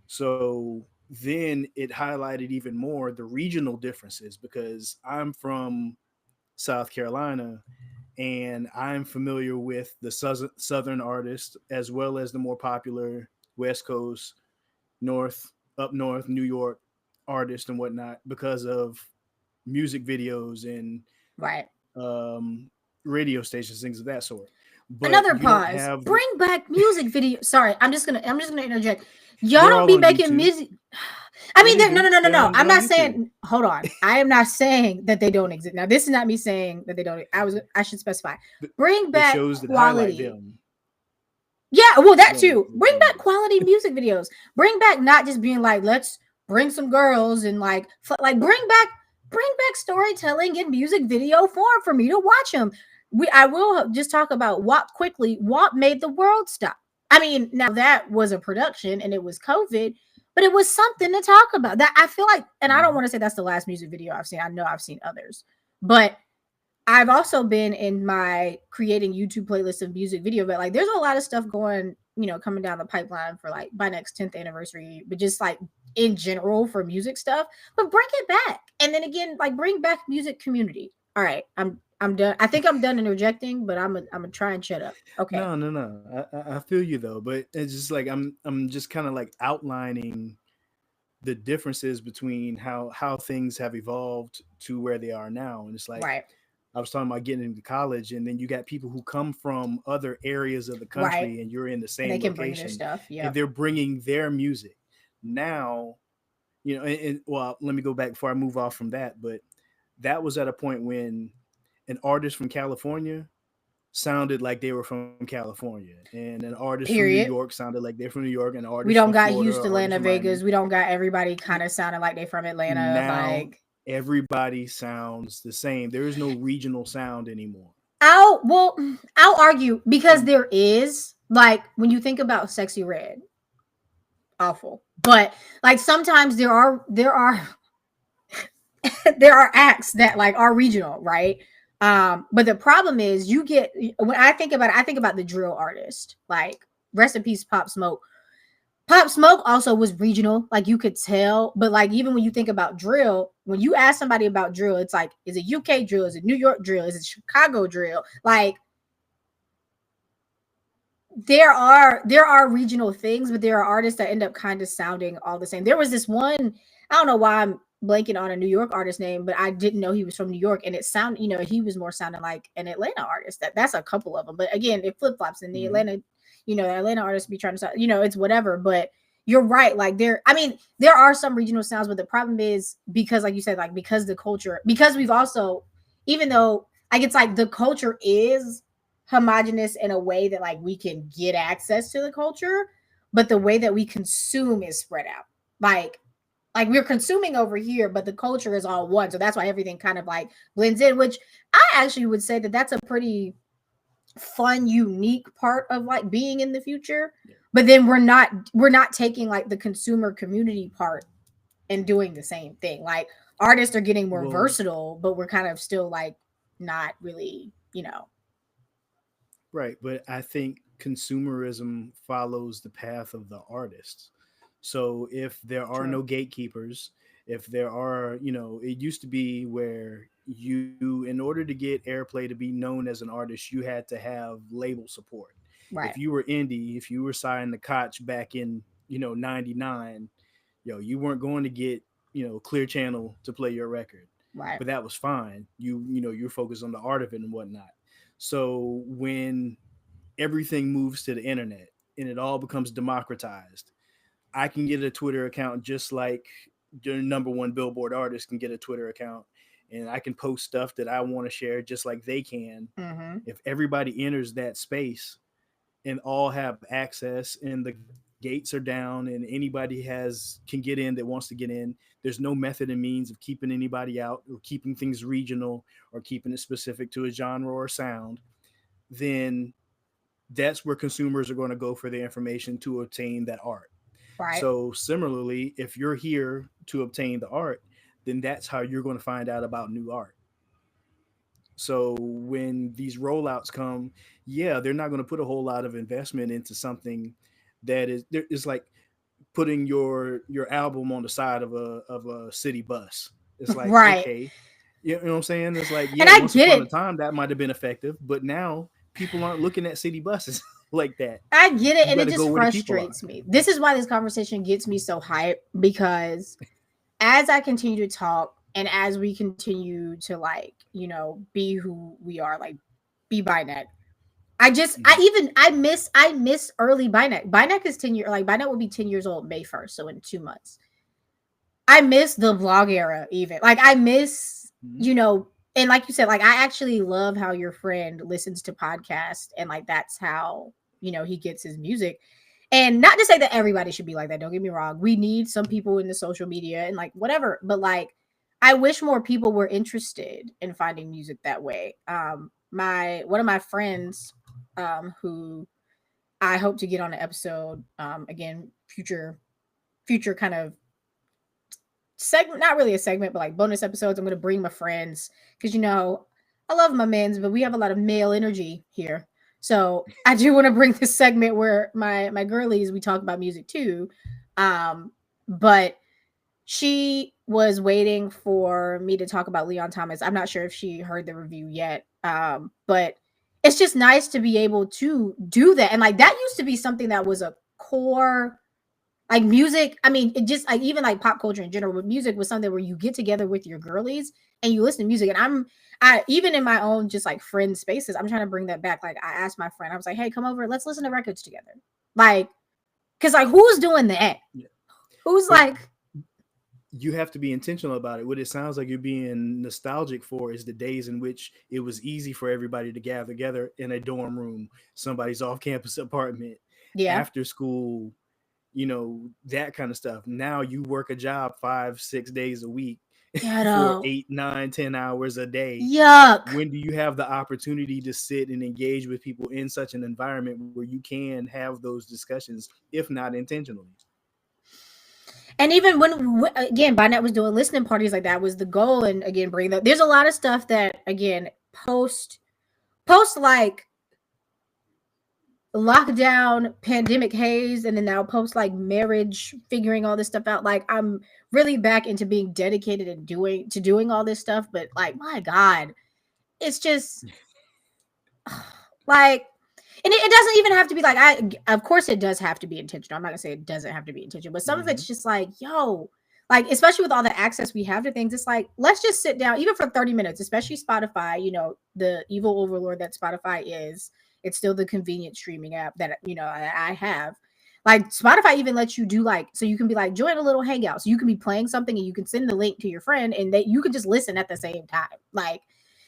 So then it highlighted even more the regional differences because I'm from South Carolina and I'm familiar with the southern artists as well as the more popular West Coast, north, up north, New York artists and whatnot because of music videos and Right. um, radio stations, things of that sort. But Another you don't pause. have Bring back music video. Sorry, I'm just gonna interject. Y'all they're don't all be on making YouTube. music. I Yeah, mean, they no, do. no, no, no, They're no. on I'm they're on not YouTube. saying. Hold on. I am not saying that they don't exist. Now, this is not me saying that they don't. I should specify. The, Bring the back shows that highlight quality. them Yeah, well, that don't too. exist Bring back anymore. quality music videos. Bring back not just being like, let's bring some girls and like bring back storytelling in music video form for me to watch them. I will just talk about WAP quickly. WAP made the world stop. I mean, now that was a production and it was COVID, but it was something to talk about. That I feel like, and I don't Mhm. want to say that's the last music video I've seen. I know I've seen others, but I've also been in my creating YouTube playlist of music video, but like there's a lot of stuff going, coming down the pipeline for like by next 10th anniversary, but just like in general for music stuff. But bring it back. And then again, like bring back music community. All right, I'm done. I think I'm done interjecting, but I'm gonna try and shut up. Okay. No, no, no. I feel you though, but it's just like I'm just kind of like outlining the differences between how things have evolved to where they are now. And it's like Right. I was talking about getting into college, and then you got people who come from other areas of the Right. country, and you're in the And they same can bring their location, stuff. and Yep. they're bringing their music. Now, well, let me go back before I move off from that. But that was at a point when an artist from California sounded like they were from California, and an artist from New Period. York sounded like they're from New York, and an We artist from don't got Florida, Houston, or artist Atlanta, from Miami. Vegas. We don't got everybody kind of sounding like they from Atlanta. Now Like everybody sounds the same. There is no regional sound anymore. I'll argue because And there is like when you think about Sexy Red, awful. But like sometimes there are there are acts that like are regional, right? But the problem is you get when I think about the drill artist, like rest in peace Pop Smoke. Pop Smoke also was regional, like you could tell. But like even when you think about drill, when you ask somebody about drill, it's like, is it UK drill? Is it New York drill? Is it Chicago drill? Like there are regional things, but there are artists that end up kind of sounding all the same. There was this one, I don't know why I'm blanking on a New York artist name, but I didn't know he was from New York, and it sounded, he was more sounding like an Atlanta artist. That's a couple of them, but again, it flip flops in the mhm. Atlanta. The Atlanta artists be trying to sound, it's whatever. But you're right, like I mean, there are some regional sounds, but the problem is because, like you said, like because the culture, because we've also, even though like it's like the culture is homogenous in a way that like we can get access to the culture, but the way that we consume is spread out. Like we're consuming over here, but the culture is all one. So that's why everything kind of like blends in, which I actually would say that that's a pretty fun, unique part of like being in the future. Yeah. But then we're not taking like the consumer community part and doing the same thing. Like artists are getting more Well, versatile, but we're kind of still like not really. right, but I think consumerism follows the path of the artists. So if there are True. no gatekeepers, if there are, it used to be where you, in order to get airplay to be known as an artist, you had to have label support. If Right. you were indie, if you were signed to Koch back in, 99, you weren't going to get, Clear Channel to play your record. Right. But that was fine. You're focused on the art of it and whatnot. So when everything moves to the internet and it all becomes democratized, I can get a Twitter account just like the number one Billboard artist can get a Twitter account, and I can post stuff that I want to share just like they can. Mm-hmm. If everybody enters that space and all have access and the gates are down and anybody can get in that wants to get in, there's no method and means of keeping anybody out or keeping things regional or keeping it specific to a genre or sound, then that's where consumers are going to go for the information to obtain that art. Right. So similarly, if you're here to obtain the art, then that's how you're going to find out about new art. So when these rollouts come, yeah, they're not going to put a whole lot of investment into something that is like putting your album on the side of a city bus. It's like, Right. okay, you know what I'm saying? It's like, And yeah, I once get upon a it. time that might have been effective, but now people aren't looking at city buses like that. I get it. You And got it to go just where the people are. frustrates me. This is why this conversation gets me so hyped because as I continue to talk and as we continue to like, be who we are, like be BINACT. Mhm. I miss early BINACT. BINACT is 10 years, like BINACT will be 10 years old May 1st. So in 2 months. I miss the blog era even. Like I miss, Mhm. you know, and like you said, like I actually love how your friend listens to podcasts and like that's how, you know, he gets his music. And not to say that everybody should be like that, don't get me wrong. We need some people in the social media and like whatever, but like I wish more people were interested in finding music that way. My one of my friends who I hope to get on an episode again future kind of segment, not really a segment, but like bonus episodes. I'm gonna bring my friends because you know I love my men's, but we have a lot of male energy here. So I do want to bring this segment where my girlies we talk about music too. But she was waiting for me to talk about Leon Thomas. I'm not sure if she heard the review yet. But it's just nice to be able to do that. And like that used to be something that was a core like music. I mean, it just like even like pop culture in general, but music was something where you get together with your girlies and you listen to music. And I even in my own just like friend spaces, I'm trying to bring that back. Like I asked my friend, I was like, hey, come over, let's listen to records together. Like, cause like who's doing that? Yeah. Who's But like you have to be intentional about it. What it sounds like you're being nostalgic for is the days in which it was easy for everybody to gather together in a dorm room, somebody's off campus apartment, yeah. after school, you know, that kind of stuff. Now you work a job 5, 6 days a week for Ghetto. 8, 9, 10 hours a day. Yuck. When do you have the opportunity to sit and engage with people in such an environment where you can have those discussions, if not intentionally? And even when again, BINACT was doing listening parties like that was the goal. And again, bring that. There's a lot of stuff that again post like lockdown pandemic haze and then now post like marriage figuring all this stuff out like I'm really back into being dedicated and doing all this stuff but like my god it's just like and it doesn't even have to be like I of course it does have to be intentional. I'm not gonna say it doesn't have to be intentional but some of Mm-hmm. it's just like yo like especially with all the access we have to things it's like let's just sit down even for 30 minutes especially Spotify, you know, the evil overlord that Spotify is. It's still the convenient streaming app that you know I have. Like Spotify even lets you do like so you can be like join a little hangout. So you can be playing something and you can send the link to your friend and that you can just listen at the same time. Like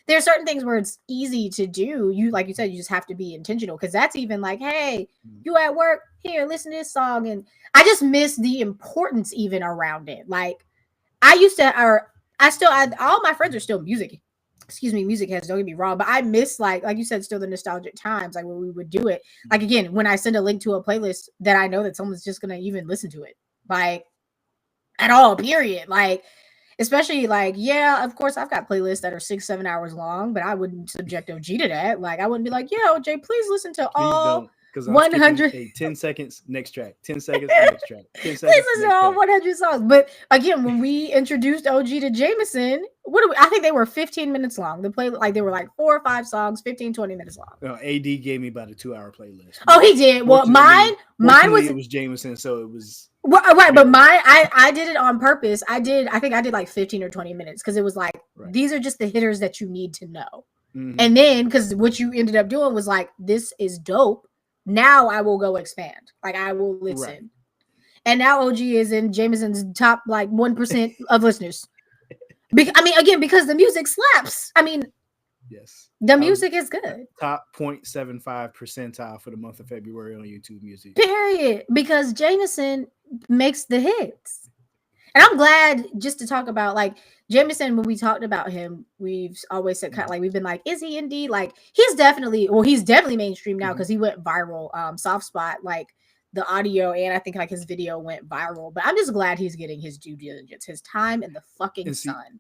there are certain things where it's easy to do. You like you said, you just have to be intentional because that's even like, hey, you at work, here, listen to this song. And I just miss the importance even around it. Like I used to or all my friends are still music heads, don't get me wrong, but I miss like you said, still the nostalgic times, like when we would do it. Like again, when I send a link to a playlist that I know that someone's just gonna even listen to it, like at all, period. Like, especially like, yeah, of course I've got playlists that are 6, 7 hours long, but I wouldn't subject OG to that. Like, I wouldn't be like, yeah, OJ, please listen to Please all don't, because I'm skipping 100. a 10 seconds, next track, 10 seconds, Please next track, 10 seconds, listen to next all track. 100 songs. But again, when we introduced OG to Jameson, I think they were 15 minutes long. The play, like, they were like 4 or 5 songs, 15, 20 minutes long. AD gave me about a 2 hour playlist, Oh, but he did. Well, fortunately, mine fortunately, was it was Jameson, so it was well, right, but bearable. I did it on purpose. I think I did like 15 or 20 minutes because it was like Right. these are just the hitters that you need to know. Mm-hmm. And then because what you ended up doing was like, this is dope. Now I will go expand. Like I will Right. listen. And now OG is in Jameson's top like 1% of listeners. I mean, again, because the music slaps. I mean, Yes. the I was music is good. top 0.75 percentile for the month of February on YouTube Music. Period. Because Jameson makes the hits. And I'm glad just to talk about like Jameson, when we talked about him, we've always said kind of like we've been like, is he indie? Like he's definitely mainstream now Mm-hmm. because he went viral. Soft Spot, like the audio and I think like his video went viral. But I'm just glad he's getting his due diligence, his time in the fucking And see, sun.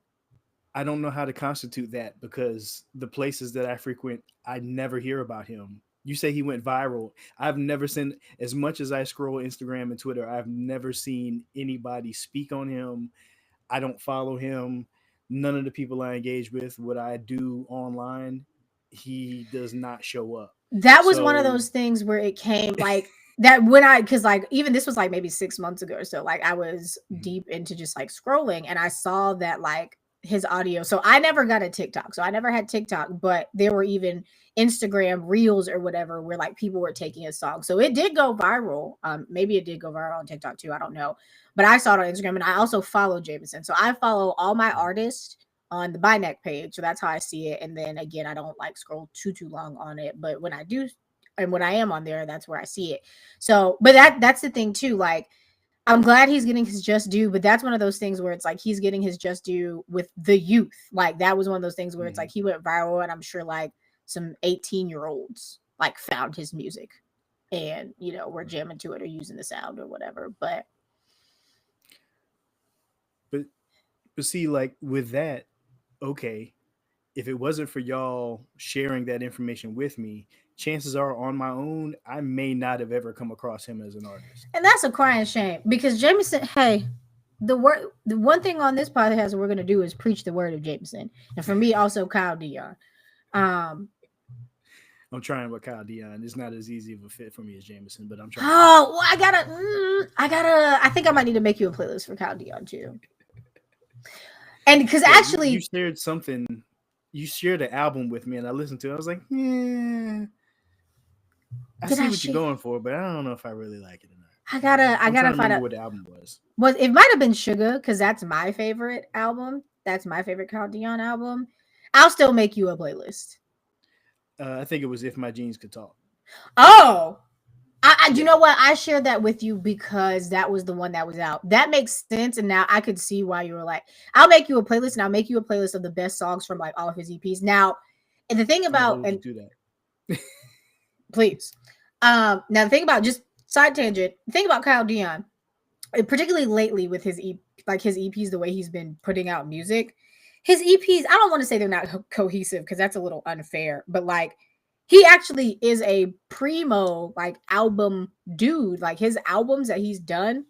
I don't know how to constitute that because the places that I frequent, I never hear about him. You say he went viral. I've never seen, as much as I scroll Instagram and Twitter, I've never seen anybody speak on him. I don't follow him. None of the people I engage with, what I do online, he does not show up. That was one of So, those things where it came like that when because like even this was like maybe 6 months ago or so, like I was mhm. deep into just like scrolling and I saw that like his audio. So I never got a TikTok. So I never had TikTok, but there were even Instagram reels or whatever where like people were taking his song. So it did go viral. Maybe it did go viral on TikTok too. I don't know. But I saw it on Instagram, and I also follow Jameson. So I follow all my artists on the BINACT page. So that's how I see it. And then again, I don't like scroll too long on it. But when I do, and when I am on there, that's where I see it. So, but that's the thing too. Like, I'm glad he's getting his just due, but that's one of those things where it's like he's getting his just due with the youth. Like that was one of those things where it's like he went viral, and I'm sure like some 18-year-olds like found his music and were jamming to it or using the sound or whatever. But see, like with that, okay, if it wasn't for y'all sharing that information with me, chances are on my own, I may not have ever come across him as an artist. And that's a crying shame because Jameson, hey, the one thing on this podcast that we're going to do is preach the word of Jameson. And for me, also Kyle Dion. I'm trying with Kyle Dion. It's not as easy of a fit for me as Jameson, but I'm trying. Oh, well, I think I might need to make you a playlist for Kyle Dion too. And because actually, you shared something. You shared an album with me, and I listened to it. I was like, yeah, I see what you're going for, but I don't know if I really like it or not. I gotta find out what the album was. Well, it might have been Sugar because that's my favorite album. That's my favorite Kyle Dion album. I'll still make you a playlist. I think it was If My Jeans Could Talk. Oh, you know what? I shared that with you because that was the one that was out. That makes sense, and now I could see why you were like, "I'll make you a playlist, and I'll make you a playlist of the best songs from like all of his EPs." Now, and the thing about and do that, please. Now the thing about just side tangent. The thing about Kyle Dion, particularly lately with his his EPs, the way he's been putting out music, his EPs. I don't want to say they're not cohesive because that's a little unfair, but like. He actually is a primo like album dude. Like his albums that he's done,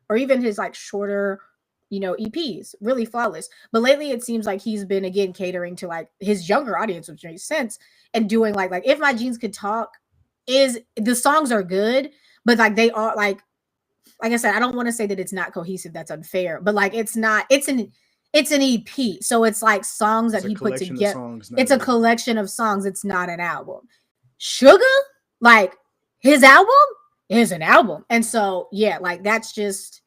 or even his like shorter, EPs, really flawless. But lately it seems like he's been again catering to like his younger audience, which makes sense, and doing like If My Jeans Could Talk is the songs are good, but like they are like I said, I don't want to say that it's not cohesive. That's unfair, but like it's not. It's an EP, so it's like songs that he put together. It's a collection of songs. It's not an album. Sugar, like his album is an album, and so yeah, like that's just.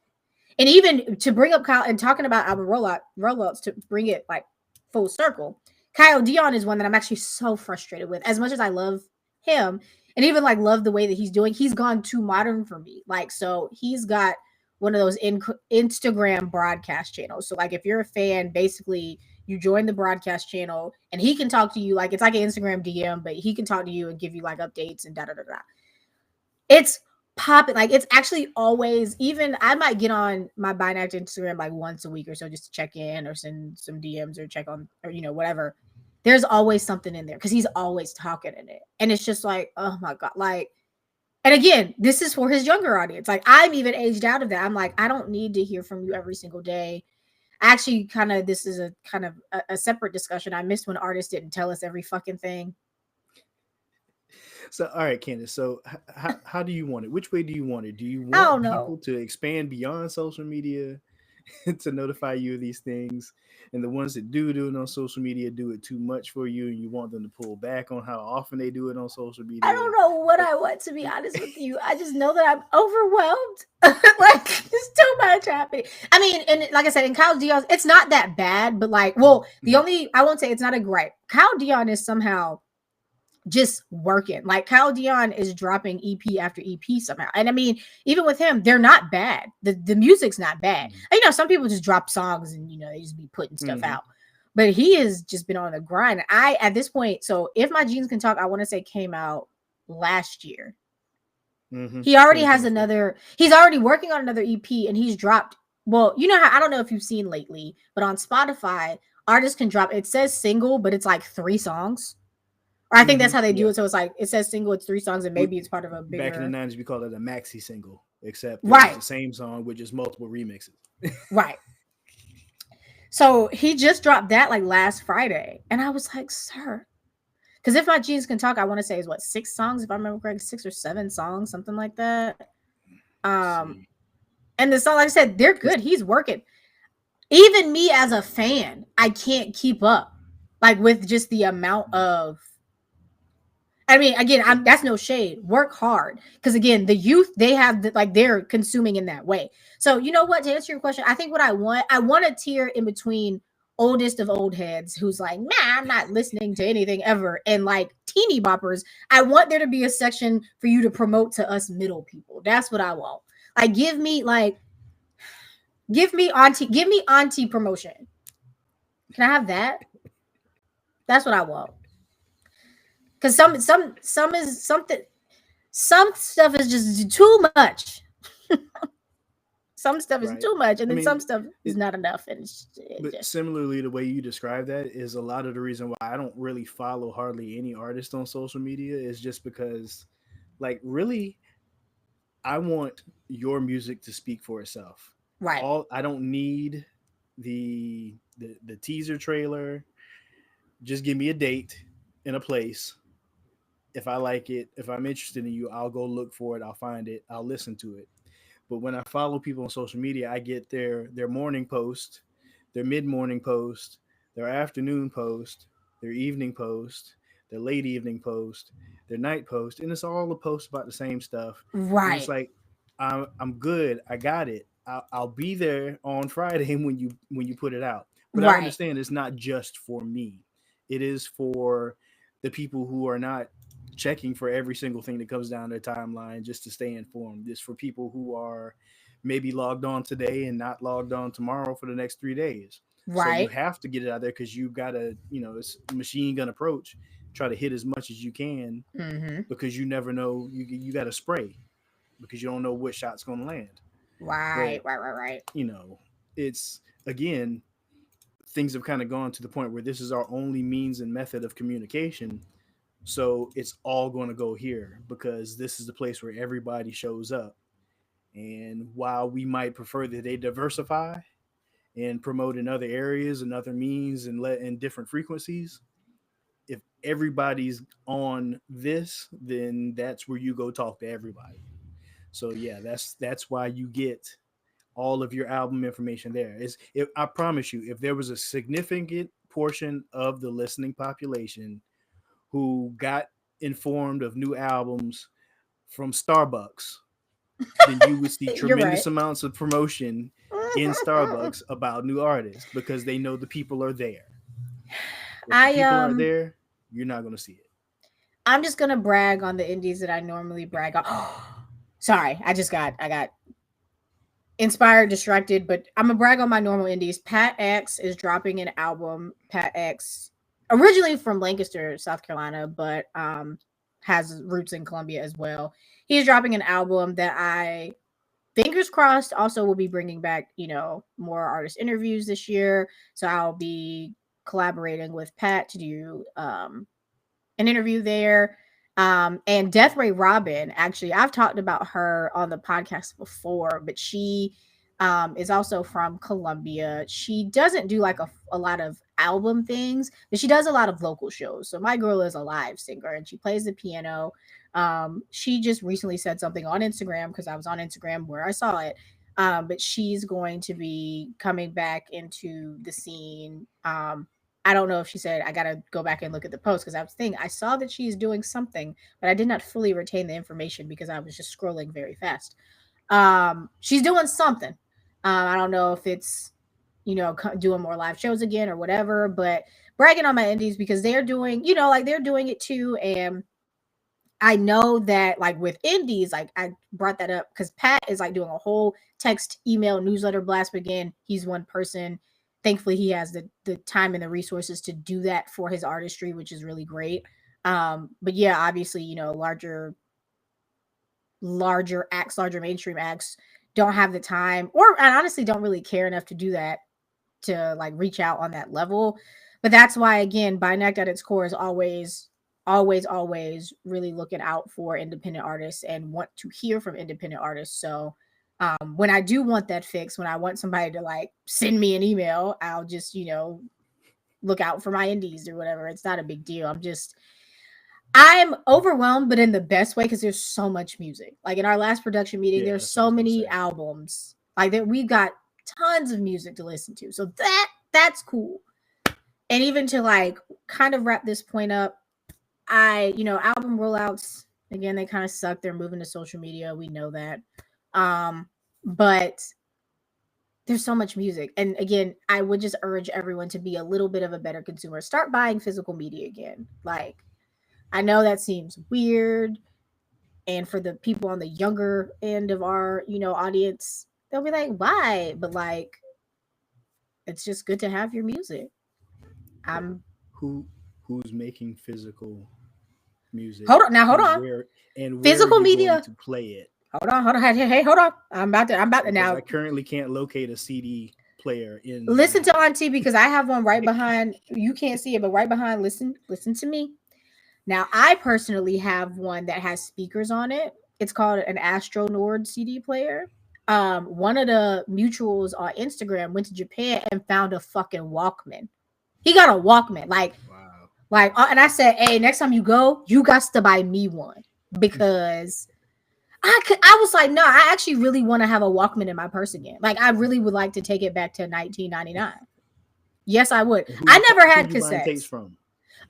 And even to bring up Kyle and talking about album rollouts to bring it like full circle, Kyle Dion is one that I'm actually so frustrated with. As much as I love him, and even like love the way that he's doing, he's gone too modern for me. Like so, he's got. One of those Instagram broadcast channels. So like if you're a fan, basically you join the broadcast channel and he can talk to you like it's like an Instagram DM, but he can talk to you and give you like updates and da. It's popping. Like it's actually always, even I might get on my BINACT Instagram like once a week or so just to check in or send some DMs or check on or whatever. There's always something in there because he's always talking in it. And it's just like, oh my God, like and again, this is for his younger audience. Like I'm even aged out of that. I'm like, I don't need to hear from you every single day. Actually, this is a kind of a separate discussion. I missed when artists didn't tell us every fucking thing. So, all right, Candace. So how do you want it? Which way do you want it? Do you want people to expand beyond social media to notify you of these things? And the ones that do it on social media do it too much for you, and you want them to pull back on how often they do it on social media. I don't know what I want, to be honest with you. I just know that I'm overwhelmed. Like there's too much happening. I mean, and like I said, in Kyle Dion, it's not that bad, but like, well, I won't say it's not a gripe. Kyle Dion is somehow just working. Like Kyle Dion is dropping EP after EP somehow. And I mean, even with him, they're not bad. The music's not bad. And, some people just drop songs and, they just be putting stuff out. But he has just been on the grind. At this point, so If My Jeans Can Talk, I want to say came out last year. He already has he's already working on another EP and he's dropped. Well, I don't know if you've seen lately, but on Spotify, artists can drop, it says single, but it's like 3 songs. Or I think that's how they do it. So it's like, it says single, it's 3 songs, and maybe it's part of a bigger... Back in the 90s, we called it a maxi single, except it's the same song with just multiple remixes. Right. So he just dropped that like last Friday. And I was like, sir. Because If My Jeans Can Talk, I want to say is 6 songs, if I remember correctly, 6 or 7 songs, something like that. And the song, like I said, they're good. He's working. even me as a fan, I can't keep up, like, with just the amount of. I mean, again, that's no shade. Work hard, because again, the youth, they have like, they're consuming in that way. So you know what? To answer your question, I think what I want a tier in between oldest of old heads who's like, nah, I'm not listening to anything ever, and like teeny boppers. I want there to be a section for you to promote to us middle people. That's what I want. Like, give me auntie promotion. Can I have that? That's what I want. Because some is something. Some stuff is just too much. Some stuff is Right. too much, and I then mean, some stuff is it, not enough. And but similarly, the way you describe that is a lot of the reason why I don't really follow hardly any artist on social media is just because, like, really, I want your music to speak for itself. right, All I don't need the teaser trailer. Just give me a date and a place. If I like it, if I'm interested in you, I'll go look for it. I'll find it. I'll listen to it. But when I follow people on social media, I get their morning post, their mid morning post, their afternoon post, their evening post, their late evening post, their night post, and it's all a post about the same stuff. And it's right, like, I'm good. I got it. I'll be there on Friday when you put it out. But I right, understand it's not just for me. It is for the people who are not checking for every single thing that comes down their timeline just to stay informed. It's for people who are maybe logged on today and not logged on tomorrow for the next 3 days. So you right. have to get it out there because you've got to, it's machine gun approach. Try to hit as much as you can Mm-hmm. because you never know. You got to spray because you don't know what shot's going to land. Right, But right, right, right. it's again things have kind of gone to the point where this is our only means and method of communication. So it's all going to go here because this is the place where everybody shows up. And while we might prefer that they diversify and promote in other areas and other means and let in different frequencies, if everybody's on this, then that's where you go talk to everybody. So yeah, that's why you get all of your album information there. Is if I promise you, if there was a significant portion of the listening population who got informed of new albums from Starbucks, then you would see You're right. tremendous amounts of promotion in Starbucks about new artists because they know the people are there. If the I people aren't there, you're not going to see it. I'm just gonna brag on the indies that I normally brag on. Sorry, I got inspired, distracted, but I'm gonna brag on my normal indies. Pat X is dropping an album. Pat X, originally from Lancaster, South Carolina, but has roots in Columbia as well. He's dropping an album that I, fingers crossed, also will be bringing back, more artist interviews this year. So I'll be collaborating with Pat to do an interview there. And Death Ray Robin, actually, I've talked about her on the podcast before, but she is also from Colombia. She doesn't do like a lot of album things, but she does a lot of local shows. So my girl is a live singer and she plays the piano. She just recently said something on Instagram because I was on Instagram where I saw it. But she's going to be coming back into the scene. I don't know if she said, I gotta go back and look at the post because I was thinking I saw that she's doing something, but I did not fully retain the information because I was just scrolling very fast. She's doing something. I don't know if it's doing more live shows again or whatever, but bragging on my indies because they're doing, like they're doing it too. And I know that like with indies, like I brought that up because Pat is like doing a whole text, email, newsletter blast. But again, he's one person. Thankfully, he has the time and the resources to do that for his artistry, which is really great. But yeah, obviously, larger acts, larger mainstream acts don't have the time, or I honestly don't really care enough to do that, to like reach out on that level. But that's why again, BINACT at its core is always really looking out for independent artists and want to hear from independent artists. So when I do want that fix, when I want somebody to like send me an email, I'll just, look out for my indies or whatever. It's not a big deal. I'm overwhelmed, but in the best way, because there's so much music. Like in our last production meeting, Yeah, there's that's what I so was gonna many say. albums. Like that, we've got tons of music to listen to. So that's cool. And even to like kind of wrap this point up, album rollouts, again, they kind of suck. They're moving to social media. We know that. But there's so much music. And again, I would just urge everyone to be a little bit of a better consumer. Start buying physical media again. Like, I know that seems weird. And for the people on the younger end of our, audience, they'll be like, why? But like, it's just good to have your music. I'm Who who's making physical music, hold and on. where are Physical you going media. to play it? Hold on. Hey, hold on. I'm about to Because now I currently can't locate a CD player in my listen to house. Auntie because I have one right behind. You can't see it, but right behind. Listen to me. Now, I personally have one that has speakers on it. It's called an Astro Nord CD player. One of the mutuals on Instagram went to Japan and found a fucking Walkman. He got a Walkman, Wow. and I said, "Hey, next time you go, you got to buy me one because I was like, no, I actually really want to have a Walkman in my purse again. Like, I really would like to take it back to 1999. Yes, I would. And I never who had you buying tapes cassettes. from?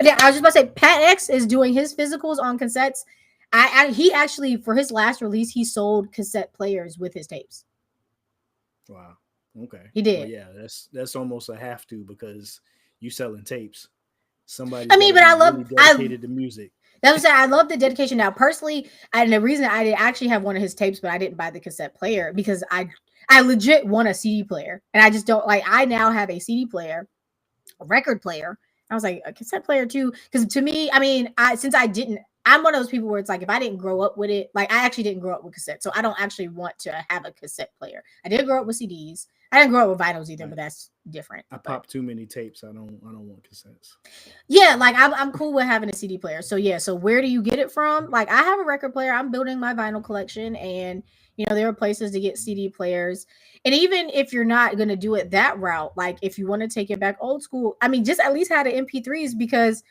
Yeah, I was just about to say, Pat X is doing his physicals on cassettes. He actually, for his last release, he sold cassette players with his tapes. Wow. Okay. He Well, did. yeah, that's almost a have to because you selling tapes. Somebody's I got mean, to but be I really love, I dedicated to music. that's what I'm saying. I love the dedication. Now, personally, and the reason I did actually have one of his tapes, but I didn't buy the cassette player because I legit want a CD player, and I just don't like. I now have a CD player, a record player. I was like a cassette player too, because to me, I mean, I'm one of those people where it's like if I didn't grow up with it, like I actually didn't grow up with cassette, so I don't actually want to have a cassette player. I did grow up with CDs. I didn't grow up with vinyls either, I, but that's different. I But pop too many tapes. I don't want cassettes. yeah, like I'm cool with having a CD player. So yeah, so where do you get it from? Like I have a record player. I'm building my vinyl collection, and there are places to get CD players. And even if you're not gonna do it that route, like if you want to take it back old school, I mean, just at least have the MP3s because,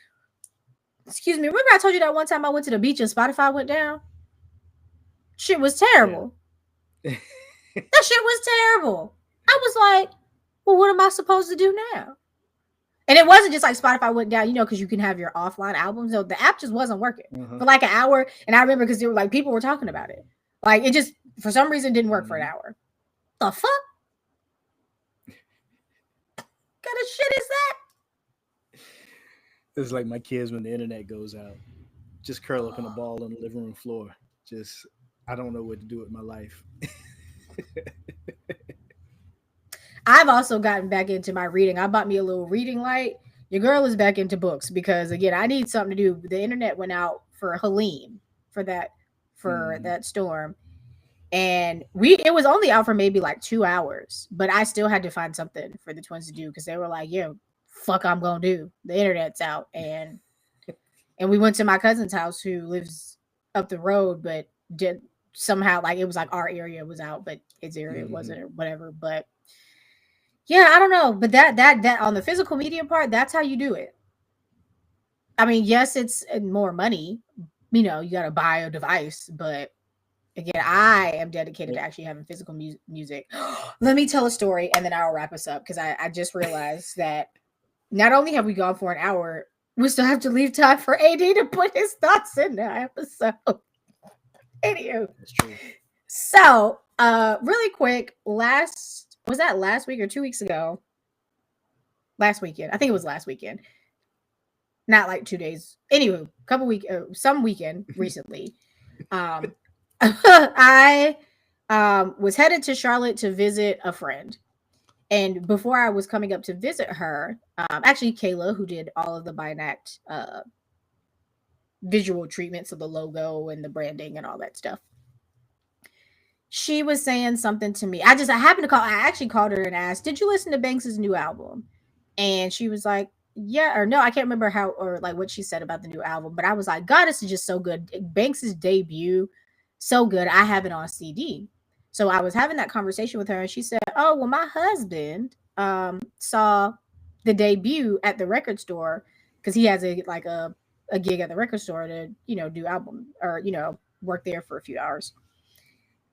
excuse me, remember I told you that one time I went to the beach and Spotify went down? Shit was Yeah. terrible. That shit was terrible. I was like, well, what am I supposed to do now? And it wasn't just like Spotify went down, because you can have your offline albums. So the app just wasn't working Uh-huh. for like an hour. And I remember because there were like people were talking about it. Like it just for some reason didn't work for an Mhm. hour. The fuck kind of shit is that? It's like my kids when the internet goes out. Just curl up in a ball on the living room floor. Just I don't know what to do with my life. I've also gotten back into my reading. I bought me a little reading light. Your girl is back into books because again, I need something to do. The internet went out for Helene for that for Mhm. that storm. And it was only out for maybe like 2 hours, but I still had to find something for the twins to do because they were like, "Yo, fuck, I'm gonna do. The internet's out," and we went to my cousin's house who lives up the road, but did somehow like it was like our area was out, but his area Mhm. wasn't or whatever. But yeah, I don't know, but that on the physical media part, that's how you do it. I mean, yes, it's more money. You got to buy a device, but again, I am dedicated to It- actually having physical music. Let me tell a story and then I'll wrap us up because I just realized that not only have we gone for an hour, we still have to leave time for AD to put his thoughts in the episode. Anywho, That's true. so really quick, was that last week or 2 weeks ago? Last weekend, I think it was last weekend, not like 2 days. Anywho, some weekend recently. Um, I was headed to Charlotte to visit a friend. And before I was coming up to visit her, actually Kayla, who did all of the BINACT visual treatments of the logo and the branding and all that stuff, she was saying something to me. I happened to call. I actually called her and asked, "Did you listen to Banks's new album?" And she was like, "Yeah," or no, I can't remember how or like what she said about the new album. But I was like, "God, this is just so good." Banks's debut, so good. I have it on CD. So I was having that conversation with her, and she said, "Oh, well, my husband saw the debut at the record store because he has a gig at the record store to do album or work there for a few hours."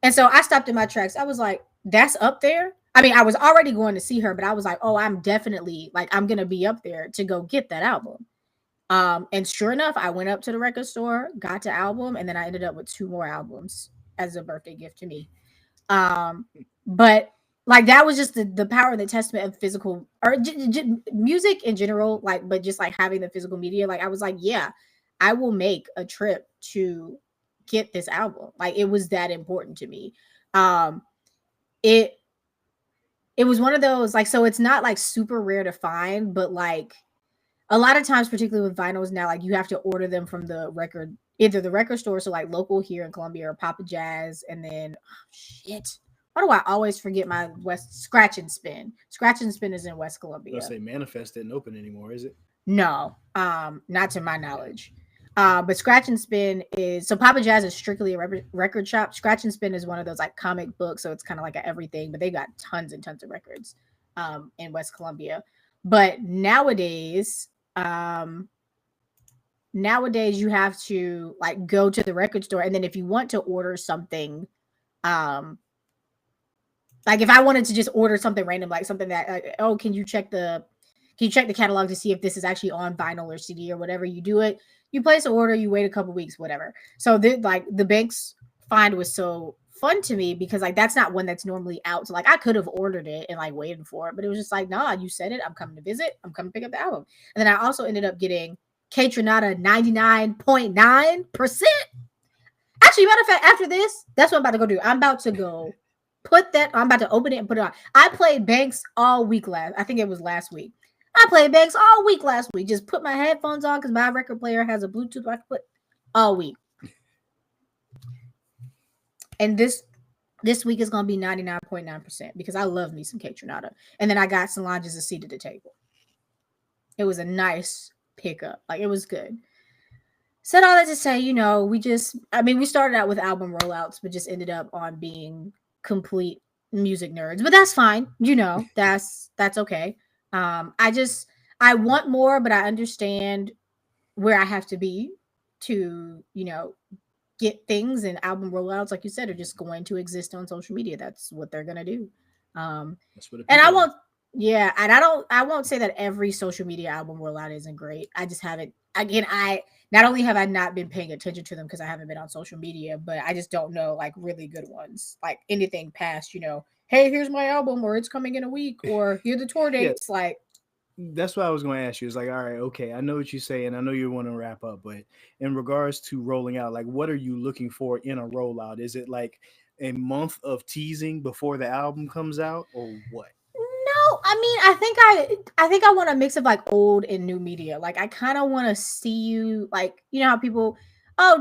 And so I stopped in my tracks. I was like, "That's up there." I mean, I was already going to see her, but I was like, oh, I'm definitely like, I'm going to be up there to go get that album. And sure enough, I went up to the record store, got the album, and then I ended up with 2 more albums as a birthday gift to me. Um, but like that was just the power and the testament of physical or music in general, like, but just like having the physical media. Like I was like, yeah, I will make a trip to get this album. Like it was that important to me. Um, it it was one of those like, so it's not like super rare to find, but like a lot of times, particularly with vinyls now, like you have to order them from the record, either the record store, so like local here in Columbia, or Papa Jazz, and then shit. Why do I always forget my West Scratch and Spin? Scratch and Spin is in West I'll Columbia. say Manifest didn't open anymore, is it? No, not to my Okay. knowledge. But Scratch and Spin is so Papa Jazz is strictly a record shop. Scratch and Spin is one of those like comic books, so it's kind of like a everything, but they got tons and tons of records in West Columbia. But um, nowadays you have to like go to the record store, and then if you want to order something, um, like if I wanted to just order something random, like something that like, oh, can you check the catalog to see if this is actually on vinyl or CD or whatever? You do it, you place an order, you wait a couple weeks, whatever. So like the Banks find was so fun to me because like that's not one that's normally out. So like I could have ordered it and like waited for it, but it was just like, nah, you said it, I'm coming to visit, I'm coming to pick up the album. And then I also ended up getting K Tronada 99.9%. Actually, matter of fact, after this, that's what I'm about to go do. I'm about to go I'm about to open it and put it on. I played Banks all week I think it was last week. I played Banks all week last week. Just put my headphones on because my record player has a Bluetooth I can put all week. And this week is gonna be 99.9% because I love me some K Tronada. And then I got Solange's A Seat at the Table. It was a nice pickup. Like it was good. Said all that to say, we started out with album rollouts, but just ended up on being complete music nerds. But that's fine. That's okay. I want more, but I understand where I have to be to, get things, and album rollouts, like you said, are just going to exist on social media. That's what they're gonna do. Um That's what the and I people want. won't yeah, and I won't say that every social media album rollout isn't great. I just haven't again, I not only have I not been paying attention to them because I haven't been on social media, but I just don't know like really good ones. Like anything past, hey, here's my album, or it's coming in a week, or here are the tour Yeah, dates. Like, that's what I was going to ask you. It's like, all right, okay, I know what you say, and I know you want to wrap up, but in regards to rolling out, like, what are you looking for in a rollout? Is it like a month of teasing before the album comes out, or what? no, I mean, I think I want a mix of like old and new media. Like I kind of want to see you like, how people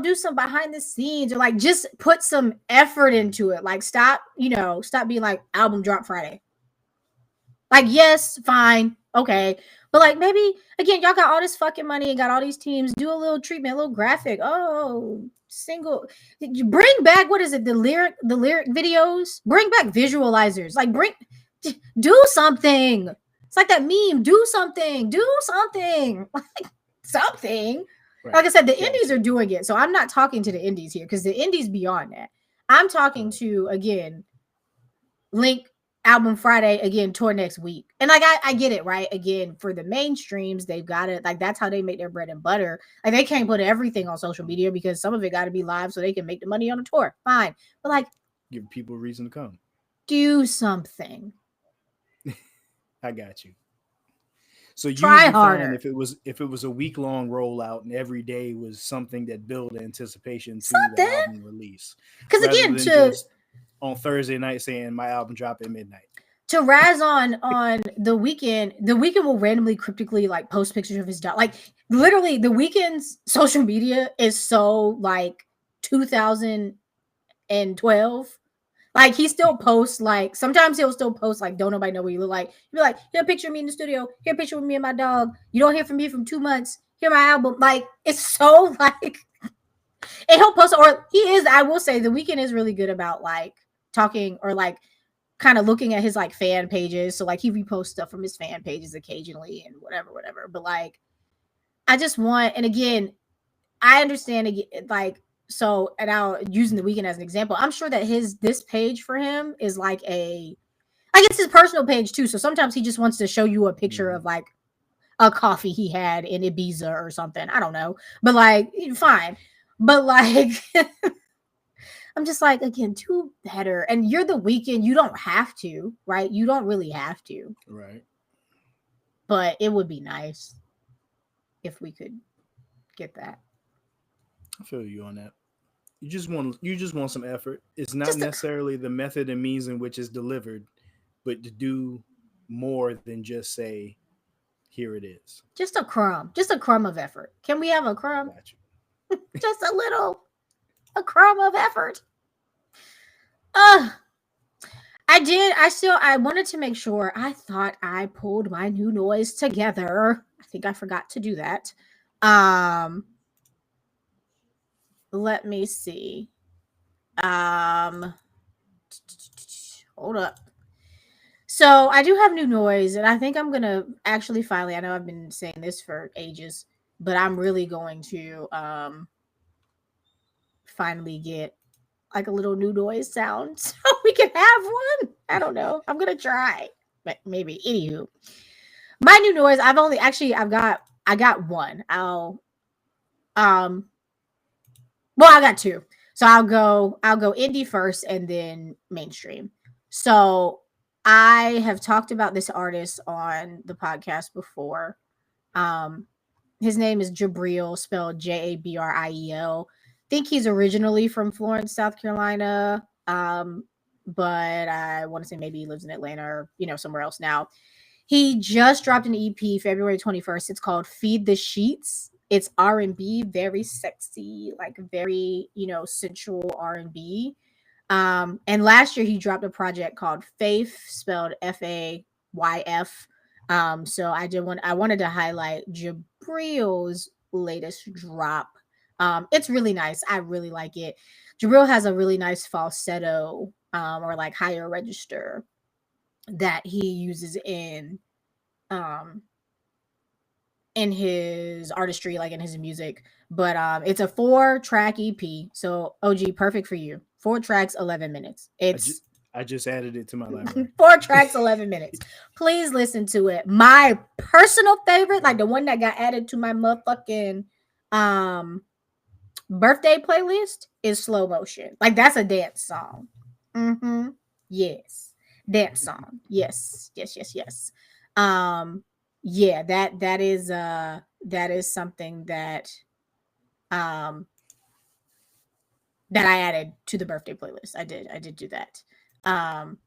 do some behind the scenes, or like just put some effort into it. Like stop being like album drop Friday. Like yes, fine. Okay. But like maybe again, y'all got all this fucking money and got all these teams, do a little treatment, a little graphic. Oh, single bring back what is it? The lyric videos? Bring back visualizers. Like do something. It's like that meme. Do something. Do something. Like something. Like I Right. said, the indies Gotcha. are doing it. So I'm not talking to the indies here because the indies beyond that. I'm talking Right. to again, Link album Friday, again, tour next week. And like I get it, right? Again, for the mainstreams, they've got it. Like that's how they make their bread and butter. Like they can't put everything on social media because some of it got to be live so they can make the money on the tour. Fine. But like Give people a reason to come. do something. I got you. So you would Try be fine harder. if it was a week long rollout and every day was something that built anticipation to the Something. album release, Because rather again, than just on Thursday night saying my album drop at midnight. to Raz on the weekend will randomly cryptically like post pictures of his dog. Like literally the weekend's social media is so like 2012. Like he still posts like sometimes he'll still post like don't nobody know what you look like. He'll be like, here a picture of me in the studio, here a picture of me and my dog. You don't hear from me from 2 months. Here my album. Like it's so like and he'll post or he is, I will say the weekend is really good about like talking or like kind of looking at his like fan pages. So like he reposts stuff from his fan pages occasionally and whatever. But like I just want, and again, I understand like so, and I'll using the weekend as an example. I'm sure that this page for him is like Like it's his personal page too. So sometimes he just wants to show you a picture Mhm. of like a coffee he had in Ibiza or something. I don't know. But like fine. But like I'm just like, again, do better. And you're the weekend. You don't have to, right? You don't really have to. Right. But it would be nice if we could get that. I feel you on that. You just want some effort. It's not Just a necessarily the method and means in which it's delivered, but to do more than just say, here it is. just a crumb. Just a crumb of effort. Can we have a crumb? Got you. Just a crumb of effort. Ugh. I did. I wanted to make sure. I thought I pulled my new noise together. I think I forgot to do that. Um, let me see. Um, hold up. So I do have new noise, and I think I'm gonna actually finally. I know I've been saying this for ages, but I'm really going to finally get like a little new noise sound so we can have one. I don't know. I'm gonna try, but maybe. Anywho, my new noise. I've only actually I got one. Um well I got two. So I'll go indie first and then mainstream. So I have talked about this artist on the podcast before. Um his name is Jabril, spelled Jabriel. Think he's originally from Florence, South Carolina. But I want to say maybe he lives in Atlanta or somewhere else now. He just dropped an EP February 21st. It's called Feed the Sheets. It's R&B, very sexy, like very, sensual R&B. And last year he dropped a project called Faith, spelled Fayf. So I wanted to highlight Jabril's latest drop. It's really nice. I really like it. Jabril has a really nice falsetto, or like higher register that he uses um in his artistry, like in his music. But it's a 4-track EP. So OG, perfect for you. 4 tracks, 11 minutes. I just It's I just added it to my library. 4 tracks, 11 minutes. Please listen to it. My personal favorite, like the one that got added to my motherfucking um birthday playlist, is Slow Motion. Like that's a dance song. Mm-hmm. Yes. Dance song. Yes. Yes, yes, yes. Um yeah, that is something um that I added to the birthday playlist. I did do that.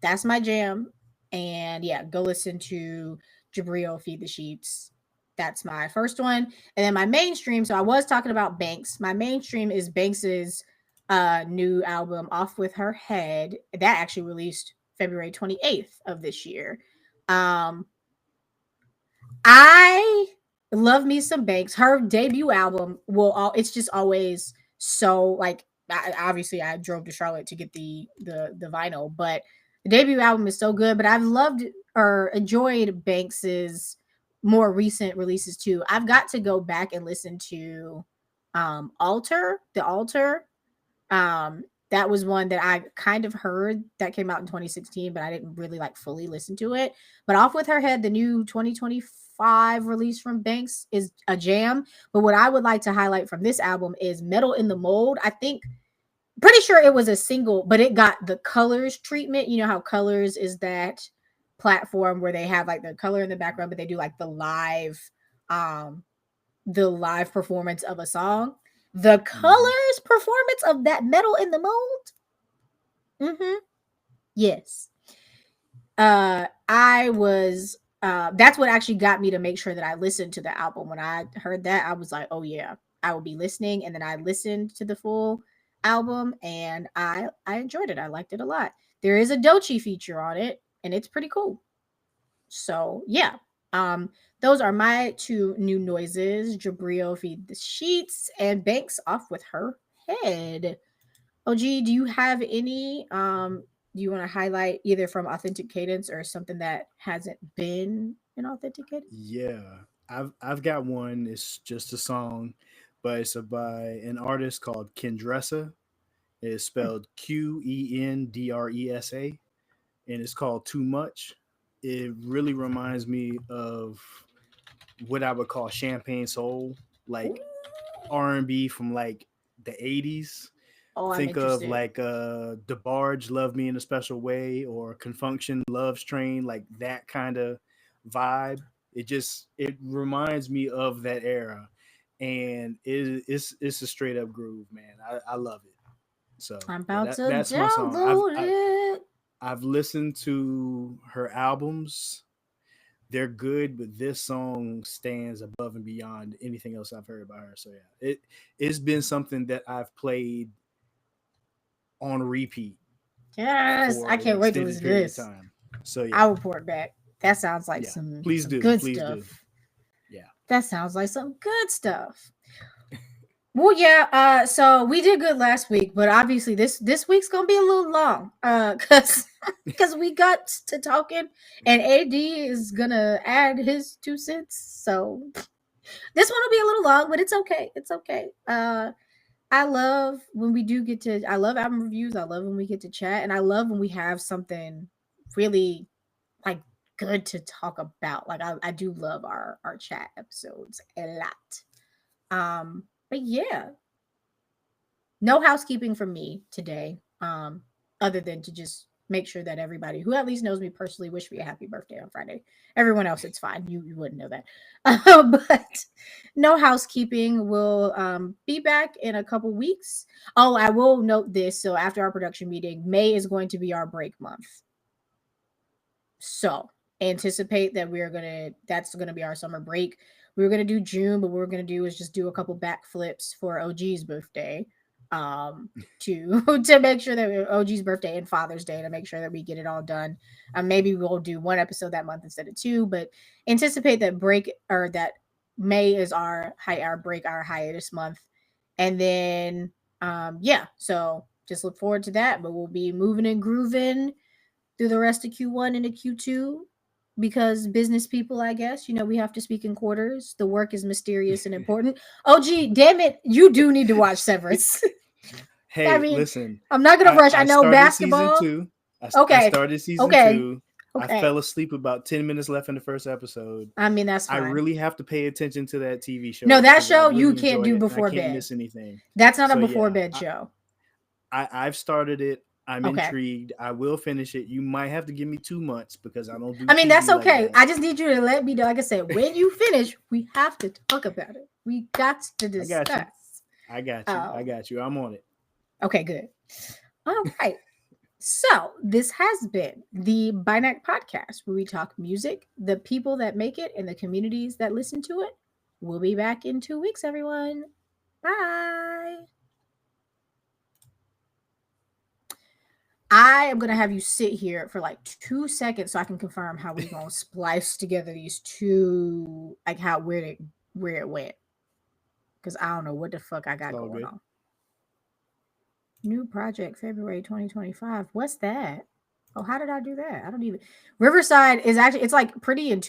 That's my jam. And yeah, go listen to Jabril Feed the Sheets. That's my first one. And then my mainstream. So I was talking about Banks. My mainstream is Banks's new album, Off With Her Head. That actually released February 28th of this year. Um, I love me some Banks. Her debut album it's just always so like obviously I drove to Charlotte to get the vinyl, but the debut album is so good. But I've loved or enjoyed Banks's more recent releases too. I've got to go back and listen to Altar. That was one that I kind of heard that came out in 2016, but I didn't really like fully listen to it. But Off With Her Head, the new 2025 release from Banks, is a jam. But what I would like to highlight from this album is Metal in the Mold. I think pretty sure it was a single, but it got the Colors treatment. You know how Colors is that platform where they have like the color in the background, but they do like um the live performance of a song. The Mhm. Colors performance of that Metal in the Mold. Mm-hmm. Yes. I was. That's what actually got me to make sure that I listened to the album. When I heard that, I was like, "Oh yeah, I will be listening." And then I listened to the full album, and I enjoyed it. I liked it a lot. There is a Dochi feature on it, and it's pretty cool. So yeah, um, those are my two new noises. Jabril Feed the Sheets and Banks Off With Her Head. Oh, gee, do you have any? Do you want to highlight either from Authentic Cadence or something that hasn't been an Authentic Cadence? Yeah, I've got one. It's just a song, but it's by an artist called Kendressa. It's Hmm. spelled Qendresa. and it's called Too Much. It really reminds me of what I would call champagne soul, Ooh. like R&B from like the 80s. Oh, I'm Think of interested. like DeBarge Love Me in a Special Way or Confunction Love's Train, like that kind of vibe. It reminds me of that era, and it's a straight up groove, man. I love it. So I'm yeah, about to that's my song. download it. I've listened to her albums. They're good, but this song stands above and beyond anything else I've heard by her. So yeah, it's been something that I've played on repeat Yes, I for an can't wait to extended listen to period of this. time. So yeah, I'll report back. That sounds like yeah. some Please some do, good please do. stuff. Yeah. That sounds like some good stuff. Well, yeah. So we did good last week, but obviously this week's gonna be a little long. Because we got to talking, and AD is gonna add his 2 cents. So this one will be a little long, but it's okay. It's okay. I love when we do get to. I love album reviews. I love when we get to chat, and I love when we have something really like good to talk about. Like I do love our chat episodes a lot. But yeah, no housekeeping from me today. Other than to just make sure that everybody who at least knows me personally wish me a happy birthday on Friday. Everyone else, it's fine. You wouldn't know that. But no housekeeping. We'll be back in a couple weeks. Oh, I will note this. So after our production meeting, May is going to be our break month. So anticipate that that's gonna be our summer break. We were gonna do June, but what we're gonna do is just do a couple backflips for OG's birthday. To to make sure that OG's birthday and Father's Day to make sure that we get it all done. Maybe we'll do one episode that month instead of two, but anticipate that break or that May is our hiatus month. And then yeah, so just look forward to that. But we'll be moving and grooving through the rest of Q1 into Q2 because business people, I guess, we have to speak in quarters. The work is mysterious and important. Oh, gee, damn it. You do need to watch Severance. I Hey, mean, listen, I'm not going to rush. I I know started season basketball. two. I Okay. started season Okay. two. I Okay. fell asleep about 10 minutes left in the first episode. I mean, that's I fine. really have to pay attention to that TV show No, that because I show you really can't enjoy do it and I before can't bed. miss anything. That's not a So before yeah, bed show. I've started it. I'm Okay. intrigued. I will finish it. You might have to give me 2 months because I don't do I mean, that's TV like okay. that. I just need you to let me know. Like I said, when you finish, we have to talk about it. We got to I got you. discuss. I got you. I Um, got you. I'm on it. okay, good. All right. So, this has been the BINACT podcast where we talk music, the people that make it, and the communities that listen to it. We'll be back in 2 weeks, everyone. Bye. I am going to have you sit here for like 2 seconds so I can confirm how we're going to splice together these two, like where it went. Because I don't know what the fuck I got It's all going good. on. New project February 2025. What's that? Oh, how did I do that? I don't even. Riverside is actually, it's like pretty intuitive.